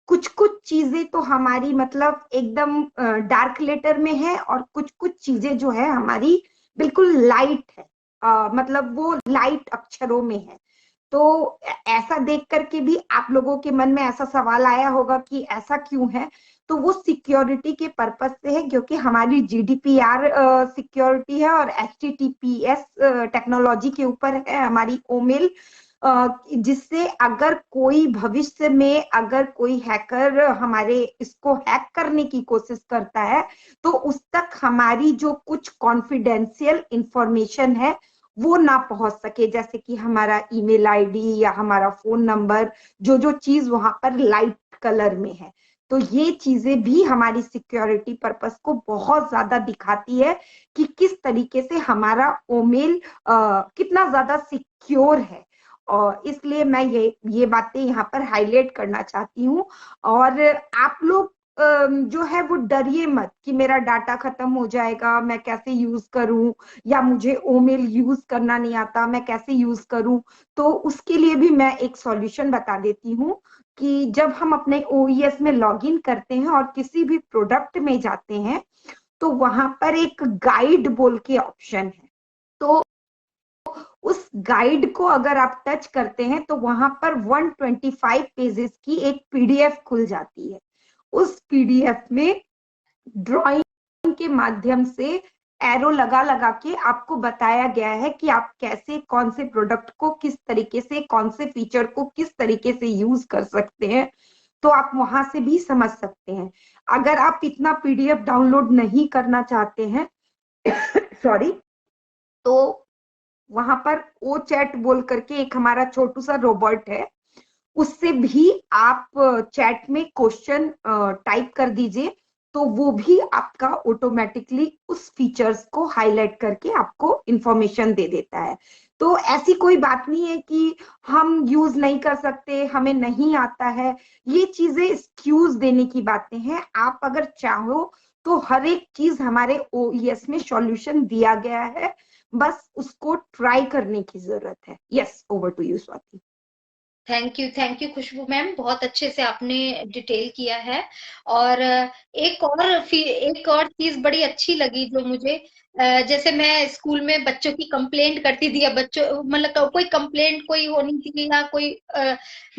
कुछ कुछ चीजें तो हमारी मतलब एकदम डार्क लेटर में है, और कुछ कुछ चीजें जो है हमारी बिल्कुल लाइट है, मतलब वो लाइट अक्षरों में है। तो ऐसा देख करके भी आप लोगों के मन में ऐसा सवाल आया होगा कि ऐसा क्यों है, तो वो सिक्योरिटी के पर्पस से है, क्योंकि हमारी जीडीपीआर सिक्योरिटी है और एचटीटीपीएस टेक्नोलॉजी के ऊपर है हमारी ओमेल, जिससे अगर कोई भविष्य में अगर कोई हैकर हमारे इसको हैक करने की कोशिश करता है तो उस तक हमारी जो कुछ कॉन्फिडेंशियल इंफॉर्मेशन है वो ना पहुंच सके, जैसे कि हमारा ईमेल आईडी या हमारा फोन नंबर, जो जो चीज वहां पर लाइट कलर में है। तो ये चीजें भी हमारी सिक्योरिटी पर्पस को बहुत ज्यादा दिखाती है कि किस तरीके से हमारा ओमेल कितना ज्यादा सिक्योर है, और इसलिए मैं ये बातें यहाँ पर हाईलाइट करना चाहती हूँ। और आप लोग जो है वो डरिए मत कि मेरा डाटा खत्म हो जाएगा, मैं कैसे यूज करूं, या मुझे ओमेल यूज करना नहीं आता, मैं कैसे यूज करूं। तो उसके लिए भी मैं एक सॉल्यूशन बता देती हूँ कि जब हम अपने ओईएस में लॉगिन करते हैं और किसी भी प्रोडक्ट में जाते हैं तो वहां पर एक गाइड बोल के ऑप्शन है, तो उस गाइड को अगर आप टच करते हैं तो वहां पर 125 पेजेस की एक पीडीएफ खुल जाती है। उस पीडीएफ में ड्राइंग के माध्यम से एरो लगा लगा के आपको बताया गया है कि आप कैसे कौन से प्रोडक्ट को किस तरीके से, कौन से फीचर को किस तरीके से यूज कर सकते हैं, तो आप वहां से भी समझ सकते हैं। अगर आप इतना पीडीएफ डाउनलोड नहीं करना चाहते हैं सॉरी, तो वहां पर ओ चैट बोल करके एक हमारा छोटू सा रोबोट है, उससे भी आप चैट में क्वेश्चन टाइप कर दीजिए, तो वो भी आपका ऑटोमेटिकली उस फीचर्स को हाईलाइट करके आपको इंफॉर्मेशन दे देता है। तो ऐसी कोई बात नहीं है कि हम यूज नहीं कर सकते, हमें नहीं आता है, ये चीजें एक्सक्यूज देने की बातें हैं। आप अगर चाहो तो हर एक चीज हमारे ओईएस में सॉल्यूशन दिया गया है, बस उसको ट्राई करने की जरूरत है। Yes, over to you Swati. Thank you Khushboo ma'am, बहुत अच्छे से आपने डिटेल किया है। और एक और चीज बड़ी अच्छी लगी जो मुझे, जैसे मैं स्कूल में बच्चों की कंप्लेंट करती थी, या बच्चों मतलब कोई कंप्लेंट कोई होनी थी या कोई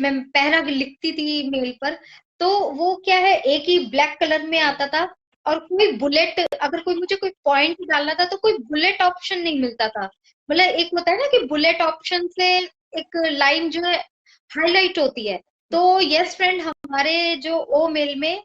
मैं पहरा लिखती थी मेल पर, तो वो क्या है, एक ही ब्लैक कलर में आता था, और कोई बुलेट, अगर कोई मुझे कोई पॉइंट डालना था तो कोई बुलेट ऑप्शन नहीं मिलता था। मतलब एक होता है ना कि बुलेट ऑप्शन से एक लाइन जो है हाईलाइट होती है। तो यस फ्रेंड, हमारे जो ओ मेल में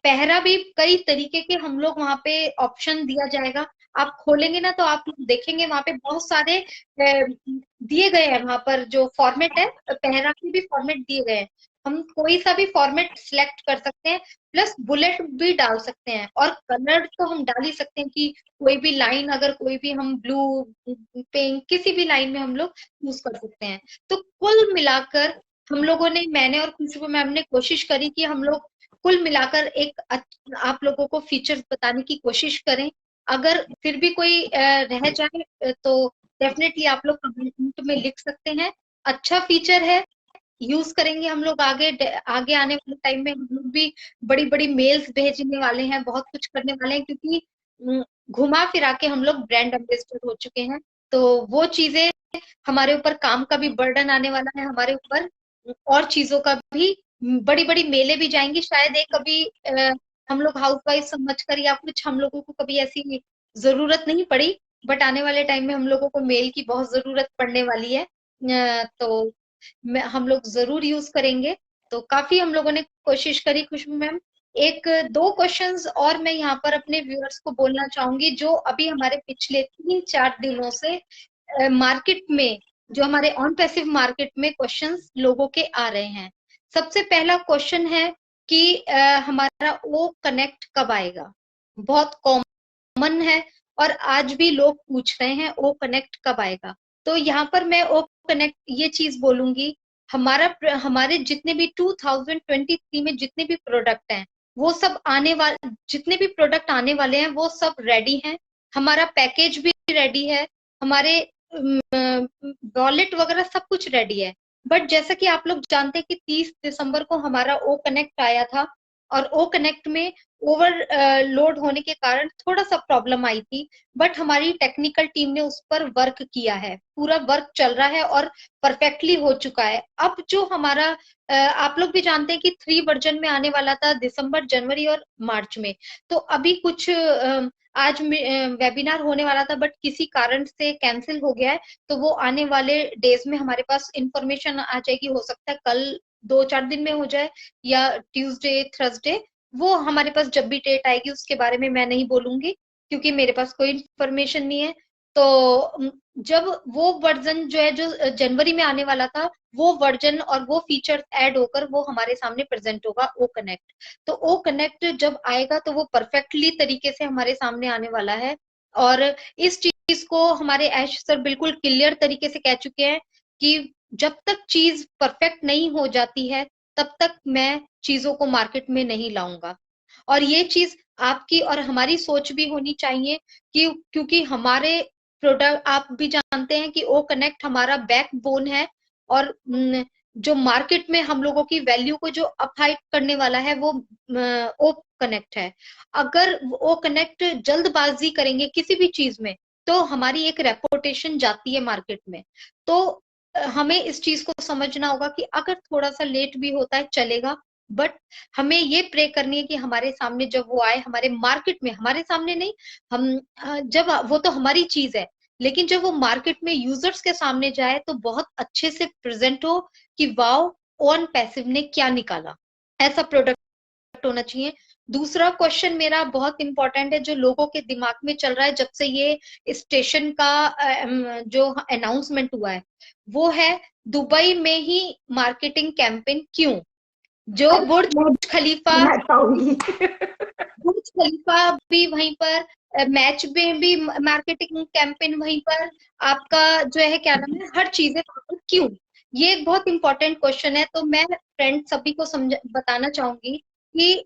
पहरा भी कई तरीके के हम लोग वहां पे ऑप्शन दिया जाएगा। आप खोलेंगे ना तो आप देखेंगे वहां पे बहुत सारे दिए गए हैं, वहां पर जो फॉर्मेट है पहरा के भी फॉर्मेट दिए गए हैं, हम कोई सा भी फॉर्मेट सिलेक्ट कर सकते हैं, प्लस बुलेट भी डाल सकते हैं, और कलर तो हम डाल ही सकते हैं कि कोई भी लाइन, अगर कोई भी हम ब्लू, पिंक, किसी भी लाइन में हम लोग यूज कर सकते हैं। तो कुल मिलाकर हम लोगों ने, मैंने और खुशबू मैम ने कोशिश करी कि हम लोग कुल मिलाकर एक आप लोगों को फीचर्स बताने की कोशिश करें। अगर फिर भी कोई रह जाए तो डेफिनेटली आप लोग कमेंट में लिख सकते हैं। अच्छा फीचर है, यूज करेंगे हम लोग। आगे आने वाले टाइम में हम लोग भी बड़ी बड़ी मेल्स भेजने वाले हैं, बहुत कुछ करने वाले हैं, क्योंकि घुमा फिरा के हम लोग ब्रांड एम्बेसडर हो चुके हैं। तो वो चीजें, हमारे ऊपर काम का भी बर्डन आने वाला है हमारे ऊपर, और चीजों का भी, बड़ी बड़ी मेले भी जाएंगी शायद। एक कभी हम लोग हाउस वाइफ समझ कर या कुछ, हम लोगों को कभी ऐसी जरूरत नहीं पड़ी, बट आने वाले टाइम में हम लोगों को मेल की बहुत जरूरत पड़ने वाली है। तो हम लोग जरूर यूज करेंगे। तो काफी हम लोगों ने कोशिश करी खुशबू मैम। एक दो क्वेश्चंस और मैं यहाँ पर अपने व्यूअर्स को बोलना चाहूंगी, जो अभी हमारे पिछले 3-4 दिनों से मार्केट में, जो हमारे ऑन पैसिव मार्केट में क्वेश्चंस लोगों के आ रहे हैं। सबसे पहला क्वेश्चन है कि हमारा ओ कनेक्ट कब आएगा। बहुत कॉमन है और आज भी लोग पूछ रहे हैं ओ कनेक्ट कब आएगा। तो यहाँ पर मैं ओ कनेक्ट ये चीज बोलूंगी, हमारे जितने भी 2023 में जितने भी प्रोडक्ट हैं, वो सब आने वाले, जितने भी प्रोडक्ट आने वाले हैं वो सब रेडी हैं। हमारा पैकेज भी रेडी है, हमारे वॉलेट वगैरह सब कुछ रेडी है। बट जैसा कि आप लोग जानते हैं कि 30 दिसंबर को हमारा ओ कनेक्ट आया था, और ओ कनेक्ट में ओवर लोड होने के कारण थोड़ा सा प्रॉब्लम आई थी। बट हमारी टेक्निकल टीम ने उस पर वर्क किया है, पूरा वर्क चल रहा है और परफेक्टली हो चुका है। अब जो हमारा आप लोग भी जानते हैं कि 3 वर्जन में आने वाला था दिसंबर, जनवरी और मार्च में। तो अभी कुछ आज वेबिनार होने वाला था बट किसी कारण से कैंसिल हो गया है। तो वो आने वाले डेज में हमारे पास इंफॉर्मेशन आ जाएगी, हो सकता है कल 2-4 दिन में हो जाए या ट्यूसडे थर्सडे। वो हमारे पास जब भी डेट आएगी उसके बारे में मैं नहीं बोलूंगी, क्योंकि मेरे पास कोई इंफॉर्मेशन नहीं है। तो जब वो वर्जन जो है, जो जनवरी में आने वाला था, वो वर्जन और वो फीचर्स ऐड होकर वो हमारे सामने प्रेजेंट होगा ओ कनेक्ट। तो ओ कनेक्ट जब आएगा तो वो परफेक्टली तरीके से हमारे सामने आने वाला है। और इस चीज को हमारे ऐश सर बिल्कुल क्लियर तरीके से कह चुके हैं कि जब तक चीज परफेक्ट नहीं हो जाती है तब तक मैं चीजों को मार्केट में नहीं लाऊंगा। और ये चीज आपकी और हमारी सोच भी होनी चाहिए कि, क्योंकि हमारे प्रोडक्ट, आप भी जानते हैं कि ओ कनेक्ट हमारा बैकबोन है, और जो मार्केट में हम लोगों की वैल्यू को जो अप हाइट करने वाला है वो ओ कनेक्ट है। अगर ओ कनेक्ट जल्दबाजी करेंगे किसी भी चीज में तो हमारी एक रेपुटेशन जाती है मार्केट में। तो हमें इस चीज को समझना होगा कि अगर थोड़ा सा लेट भी होता है चलेगा, बट हमें ये प्रे करनी है कि हमारे सामने जब वो आए, हमारे मार्केट में, हमारे सामने नहीं, हम जब वो तो हमारी चीज है, लेकिन जब वो मार्केट में यूजर्स के सामने जाए तो बहुत अच्छे से प्रेजेंट हो कि वाओ ऑन पैसिव ने क्या निकाला, ऐसा प्रोडक्ट होना चाहिए। दूसरा क्वेश्चन मेरा बहुत इंपॉर्टेंट है, जो लोगों के दिमाग में चल रहा है जब से ये स्टेशन का जो अनाउंसमेंट हुआ है, वो है दुबई में ही मार्केटिंग कैंपेन क्यों। जो बुर्ज खलीफा भी वहीं पर, मैच में भी मार्केटिंग कैंपेन वहीं पर, आपका जो है क्या नाम है, हर चीजें क्यों। ये एक बहुत इंपॉर्टेंट क्वेश्चन है। तो मैं फ्रेंड सभी को बताना चाहूंगी कि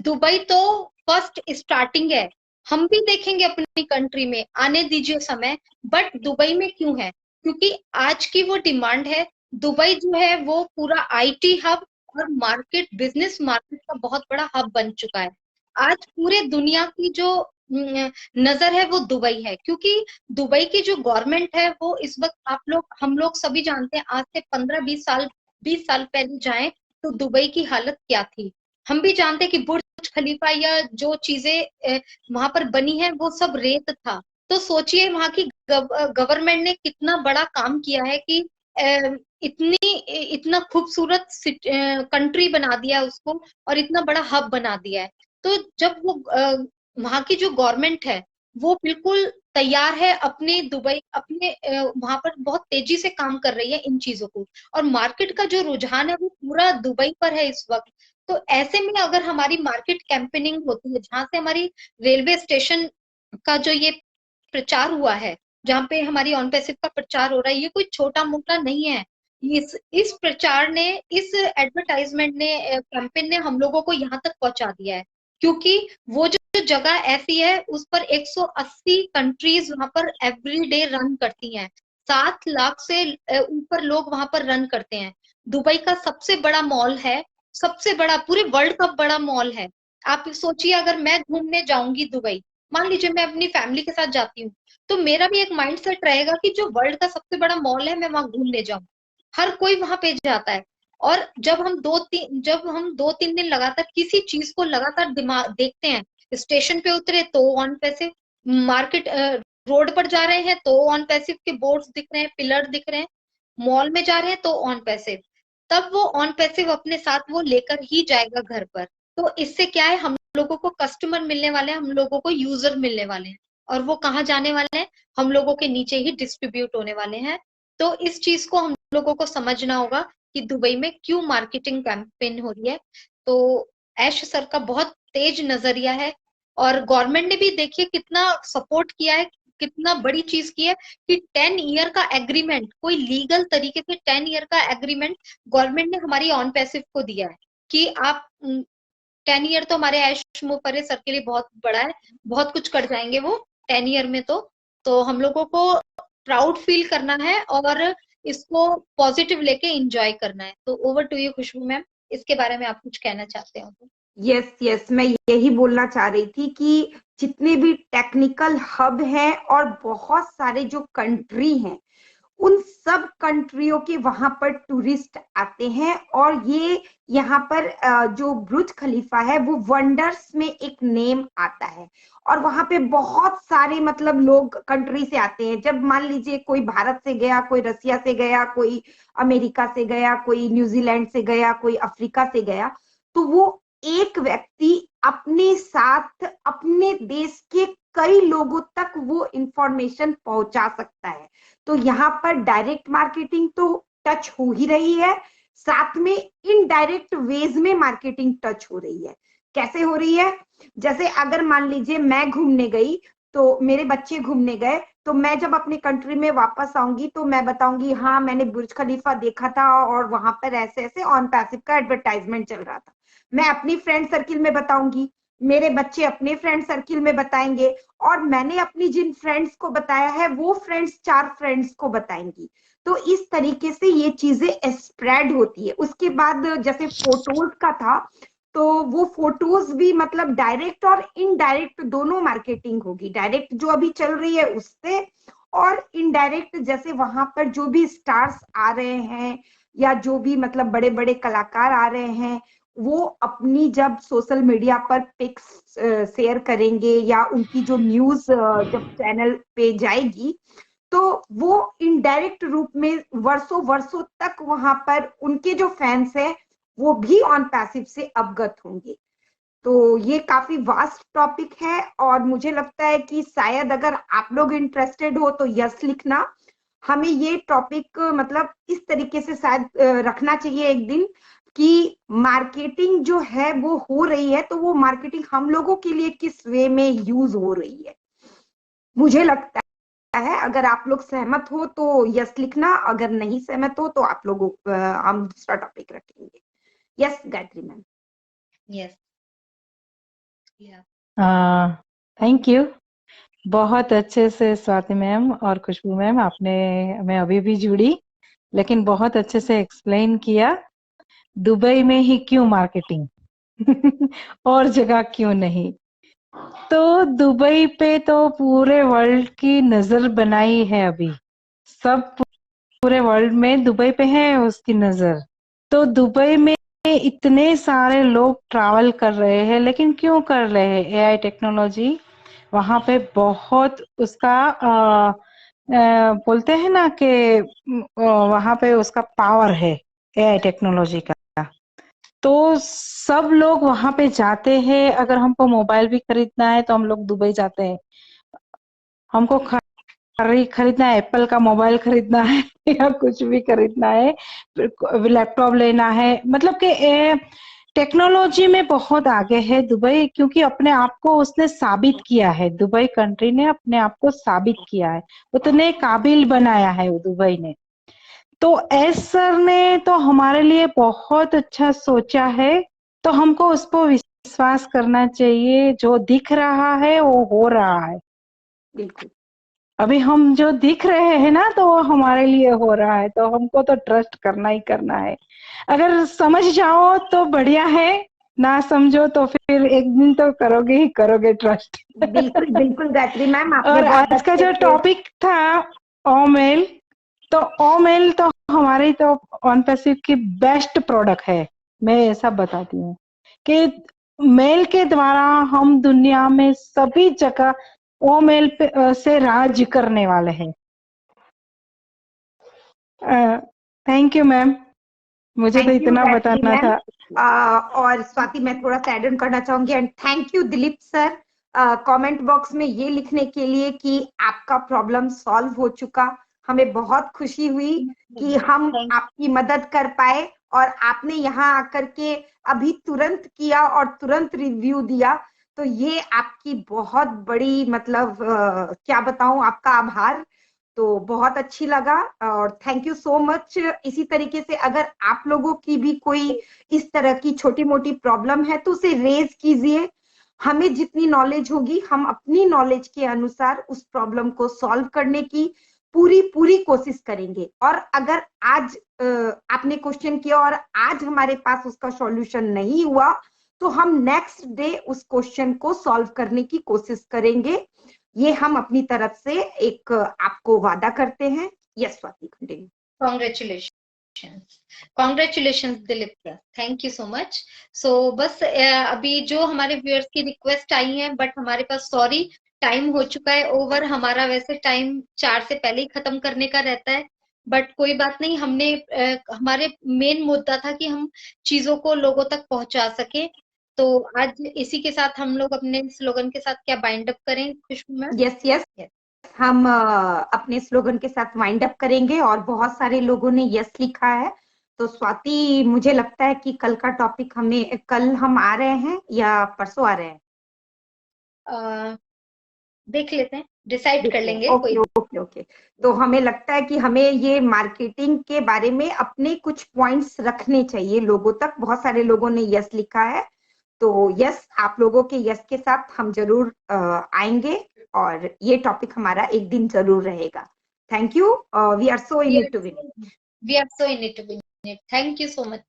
दुबई तो फर्स्ट स्टार्टिंग है, हम भी देखेंगे अपनी कंट्री में, आने दीजिए समय। बट दुबई में क्यों है, क्योंकि आज की वो डिमांड है। दुबई जो है वो पूरा आईटी हब और मार्केट, बिजनेस मार्केट का बहुत बड़ा हब बन चुका है। आज पूरे दुनिया की जो नजर है वो दुबई है, क्योंकि दुबई की जो गवर्नमेंट है वो इस वक्त, हम लोग सभी जानते हैं, आज से 15-20 साल पहले जाएं तो दुबई की हालत क्या थी। हम भी जानते हैं कि बुर्ज खलीफा या जो चीजें वहां पर बनी है वो सब रेत था। तो सोचिए वहां की गवर्नमेंट ने कितना बड़ा काम किया है कि इतना खूबसूरत कंट्री बना दिया उसको, और इतना बड़ा हब बना दिया है। तो जब वो वहां की जो गवर्नमेंट है वो बिल्कुल तैयार है, अपने दुबई, अपने वहां पर बहुत तेजी से काम कर रही है इन चीजों को, और मार्केट का जो रुझान है वो पूरा दुबई पर है इस वक्त। तो ऐसे में अगर हमारी मार्केट कैंपेनिंग होती है, जहां से हमारी रेलवे स्टेशन का जो ये प्रचार हुआ है, जहाँ पे हमारी ऑन पैसिव का प्रचार हो रहा है, ये कोई छोटा मोटा नहीं है। इस प्रचार ने, इस एडवर्टाइजमेंट ने, कैंपेन ने हम लोगों को यहाँ तक पहुंचा दिया है, क्योंकि वो जो जगह ऐसी है उस पर 180 कंट्रीज वहां पर एवरीडे रन करती हैं। 7 लाख से ऊपर लोग वहां पर रन करते हैं। दुबई का सबसे बड़ा मॉल है, सबसे बड़ा, पूरे वर्ल्ड का बड़ा मॉल है। आप सोचिए अगर मैं घूमने जाऊंगी दुबई, मान लीजिए मैं अपनी फैमिली के साथ जाती हूँ, तो मेरा भी एक माइंड सेट रहेगा कि जो वर्ल्ड का सबसे बड़ा मॉल है मैं वहां घूमने जाऊं। हर कोई वहां पे जाता है। और जब हम 2-3 दिन लगातार किसी चीज को लगातार दिमाग देखते हैं, स्टेशन पे उतरे तो ऑन पैसिव, मार्केट रोड पर जा रहे हैं तो ऑन पैसिव के बोर्ड्स दिख रहे हैं, पिलर दिख रहे हैं, मॉल में जा रहे हैं तो ऑन पैसिव, तब वो ऑन पैसिव अपने साथ वो लेकर ही जाएगा घर पर। तो इससे क्या है, हम लोगों को कस्टमर मिलने वाले हैं, हम लोगों को यूजर मिलने वाले हैं, और वो कहाँ जाने वाले हैं, हम लोगों के नीचे ही डिस्ट्रीब्यूट होने वाले हैं। तो इस चीज को हम लोगों को समझना होगा कि दुबई में क्यों मार्केटिंग कैंपेन हो रही है। तो ऐश सर का बहुत तेज नजरिया है, और गवर्नमेंट ने भी देखिए कितना सपोर्ट किया है, कितना बड़ी चीज की है कि 10 ईयर का एग्रीमेंट, कोई लीगल तरीके से 10 ईयर का एग्रीमेंट गवर्नमेंट ने हमारी ऑन पैसिव को दिया है कि आप 10 ईयर तो हमारे ऐश मुफर्रे सर के लिए बहुत बड़ा है, बहुत कुछ कर जाएंगे वो 10 ईयर में। तो हम लोगों को प्राउड फील करना है और इसको पॉजिटिव लेके एंजॉय करना है। तो over to you Khushboo ma'am, इसके बारे में आप कुछ कहना चाहते हो तो? यस, मैं यही बोलना चाह रही थी कि जितने भी टेक्निकल हब हैं और बहुत सारे जो कंट्री हैं, उन सब कंट्रियों के वहां पर टूरिस्ट आते हैं, और ये यहाँ पर जो बुर्ज खलीफा है वो वंडर्स में एक नेम आता है, और वहां पे बहुत सारे मतलब लोग कंट्री से आते हैं। जब मान लीजिए कोई भारत से गया, कोई रसिया से गया, कोई अमेरिका से गया, कोई न्यूजीलैंड से गया, कोई अफ्रीका से गया, तो वो एक व्यक्ति अपने साथ अपने देश के कई लोगों तक वो इंफॉर्मेशन पहुंचा सकता है। तो यहाँ पर डायरेक्ट मार्केटिंग तो टच हो ही रही है, साथ में इनडायरेक्ट वेज में मार्केटिंग टच हो रही है। कैसे हो रही है? जैसे अगर मान लीजिए मैं घूमने गई, तो मेरे बच्चे घूमने गए, तो मैं जब अपने कंट्री में वापस आऊंगी तो मैं बताऊंगी हाँ मैंने बुर्ज खलीफा देखा था और वहां पर ऐसे ऐसे ऑन पैसिव का एडवर्टाइजमेंट चल रहा था। मैं अपनी फ्रेंड सर्किल में बताऊंगी, मेरे बच्चे अपने फ्रेंड सर्किल में बताएंगे, और मैंने अपनी जिन फ्रेंड्स को बताया है वो फ्रेंड्स 4 फ्रेंड्स को बताएंगी। तो इस तरीके से ये चीजें स्प्रेड होती है। उसके बाद जैसे फोटोज का था, तो वो फोटोज भी मतलब डायरेक्ट और इनडायरेक्ट दोनों मार्केटिंग होगी। डायरेक्ट जो अभी चल रही है उससे, और इनडायरेक्ट जैसे वहां पर जो भी स्टार्स आ रहे हैं या जो भी मतलब बड़े बड़े कलाकार आ रहे हैं, वो अपनी जब सोशल मीडिया पर पिक्स शेयर करेंगे या उनकी जो न्यूज जब चैनल पे जाएगी, तो वो इनडायरेक्ट रूप में वर्षों वर्षों तक वहां पर उनके जो फैंस हैं वो भी ऑन पैसिव से अवगत होंगे। तो ये काफी वास्ट टॉपिक है, और मुझे लगता है कि शायद अगर आप लोग इंटरेस्टेड हो तो यस लिखना। हमें ये टॉपिक मतलब इस तरीके से शायद रखना चाहिए एक दिन कि मार्केटिंग जो है वो हो रही है, तो वो मार्केटिंग हम लोगों के लिए किस वे में यूज हो रही है, मुझे लगता है। अगर आप लोग सहमत हो तो यस लिखना, अगर नहीं सहमत हो तो आप लोगों हम दूसरा टॉपिक रखेंगे। Yes Gayatri ma'am. Yes, thank you. बहुत अच्छे से स्वाति मैम और खुशबू मैम, आपने, मैं अभी भी जुड़ी, लेकिन बहुत अच्छे से एक्सप्लेन किया दुबई में ही क्यों मार्केटिंग और जगह क्यों नहीं। तो दुबई पे तो पूरे वर्ल्ड की नजर बनाई है अभी, सब पूरे वर्ल्ड में दुबई पे है उसकी नजर। तो दुबई में इतने सारे लोग ट्रैवल कर रहे हैं, लेकिन क्यों कर रहे हैं? एआई टेक्नोलॉजी वहां पे बहुत उसका बोलते हैं ना कि वहां पे उसका पावर है एआई टेक्नोलॉजी का। तो सब लोग वहां पे जाते हैं। अगर हमको मोबाइल भी खरीदना है तो हम लोग दुबई जाते हैं। हमको खरीदना है, एप्पल का मोबाइल खरीदना है या कुछ भी खरीदना है, लैपटॉप लेना है, मतलब कि टेक्नोलॉजी में बहुत आगे है दुबई, क्योंकि अपने आप को उसने साबित किया है। दुबई कंट्री ने अपने आप को साबित किया है, उतने काबिल बनाया है दुबई ने। तो एस सर ने तो हमारे लिए बहुत अच्छा सोचा है, तो हमको उस पर विश्वास करना चाहिए। जो दिख रहा है वो हो रहा है। बिल्कुल, अभी हम जो दिख रहे हैं ना, तो वो हमारे लिए हो रहा है, तो हमको तो ट्रस्ट करना ही करना है। अगर समझ जाओ तो बढ़िया है, ना समझो तो फिर एक दिन तो करोगे ही करोगे ट्रस्ट। बिल्कुल बिल्कुल गायत्री मैम, आपने और बहुत आज का अच्छे जो से टॉपिक था ओमेल, तो ओमेल तो हमारी तो ऑन पैसिव की बेस्ट प्रोडक्ट है। मैं ऐसा बताती हूँ कि मेल के द्वारा हम दुनिया में सभी जगह ओमेल से राज करने वाले हैं। थैंक यू मैम, मुझे तो थैंक यू इतना गायत्री बताना मैम। था। और स्वाति, मैं थोड़ा सा ऐड ऑन करना चाहूंगी। And thank you Dilip sir, comment box में ये लिखने के लिए कि आपका प्रॉब्लम सॉल्व हो चुका। हमें बहुत खुशी हुई कि हम आपकी मदद कर पाए, और आपने यहाँ आकर के अभी तुरंत किया और तुरंत रिव्यू दिया। तो ये आपकी बहुत बड़ी, मतलब क्या बताऊं, आपका आभार। तो बहुत अच्छी लगा और थैंक यू सो मच। इसी तरीके से अगर आप लोगों की भी कोई इस तरह की छोटी मोटी प्रॉब्लम है तो उसे रेज कीजिए। हमें जितनी नॉलेज होगी हम अपनी नॉलेज के अनुसार उस प्रॉब्लम को सॉल्व करने की पूरी पूरी कोशिश करेंगे। और अगर आज आपने क्वेश्चन किया और आज हमारे पास उसका सॉल्यूशन नहीं हुआ, तो हम नेक्स्ट डे उस क्वेश्चन को सॉल्व करने की कोशिश करेंगे। ये हम अपनी तरफ से एक आपको वादा करते हैं। Yes Swati, continue. Congratulation Dilip sir, thank you so much. So बस अभी जो हमारे व्यूअर्स की रिक्वेस्ट आई है, बट हमारे पास सॉरी टाइम हो चुका है ओवर। हमारा वैसे टाइम 4 से पहले ही खत्म करने का रहता है, बट कोई बात नहीं। हमने हमारे मेन मुद्दा था कि हम चीजों को लोगों तक पहुंचा सके। तो आज इसी के साथ हम लोग अपने स्लोगन के साथ क्या बाइंड अप करें खुशबू मैम? यस यस, हम अपने स्लोगन के साथ वाइंड अप करेंगे। और बहुत सारे लोगों ने यस लिखा है। तो स्वाति, मुझे लगता है कि कल का टॉपिक हमें, कल हम आ रहे हैं या परसों आ रहे हैं? देख लेते हैं, डिसाइड कर लेंगे। Okay okay okay. तो हमें लगता है कि हमें ये मार्केटिंग के बारे में अपने कुछ पॉइंट्स रखने चाहिए लोगों तक। बहुत सारे लोगों ने यस लिखा है। तो यस, आप लोगों के यस के साथ हम जरूर आएंगे और ये टॉपिक हमारा एक दिन जरूर रहेगा। Thank you. We are so in it to win. We are so in it to win. Thank you so much.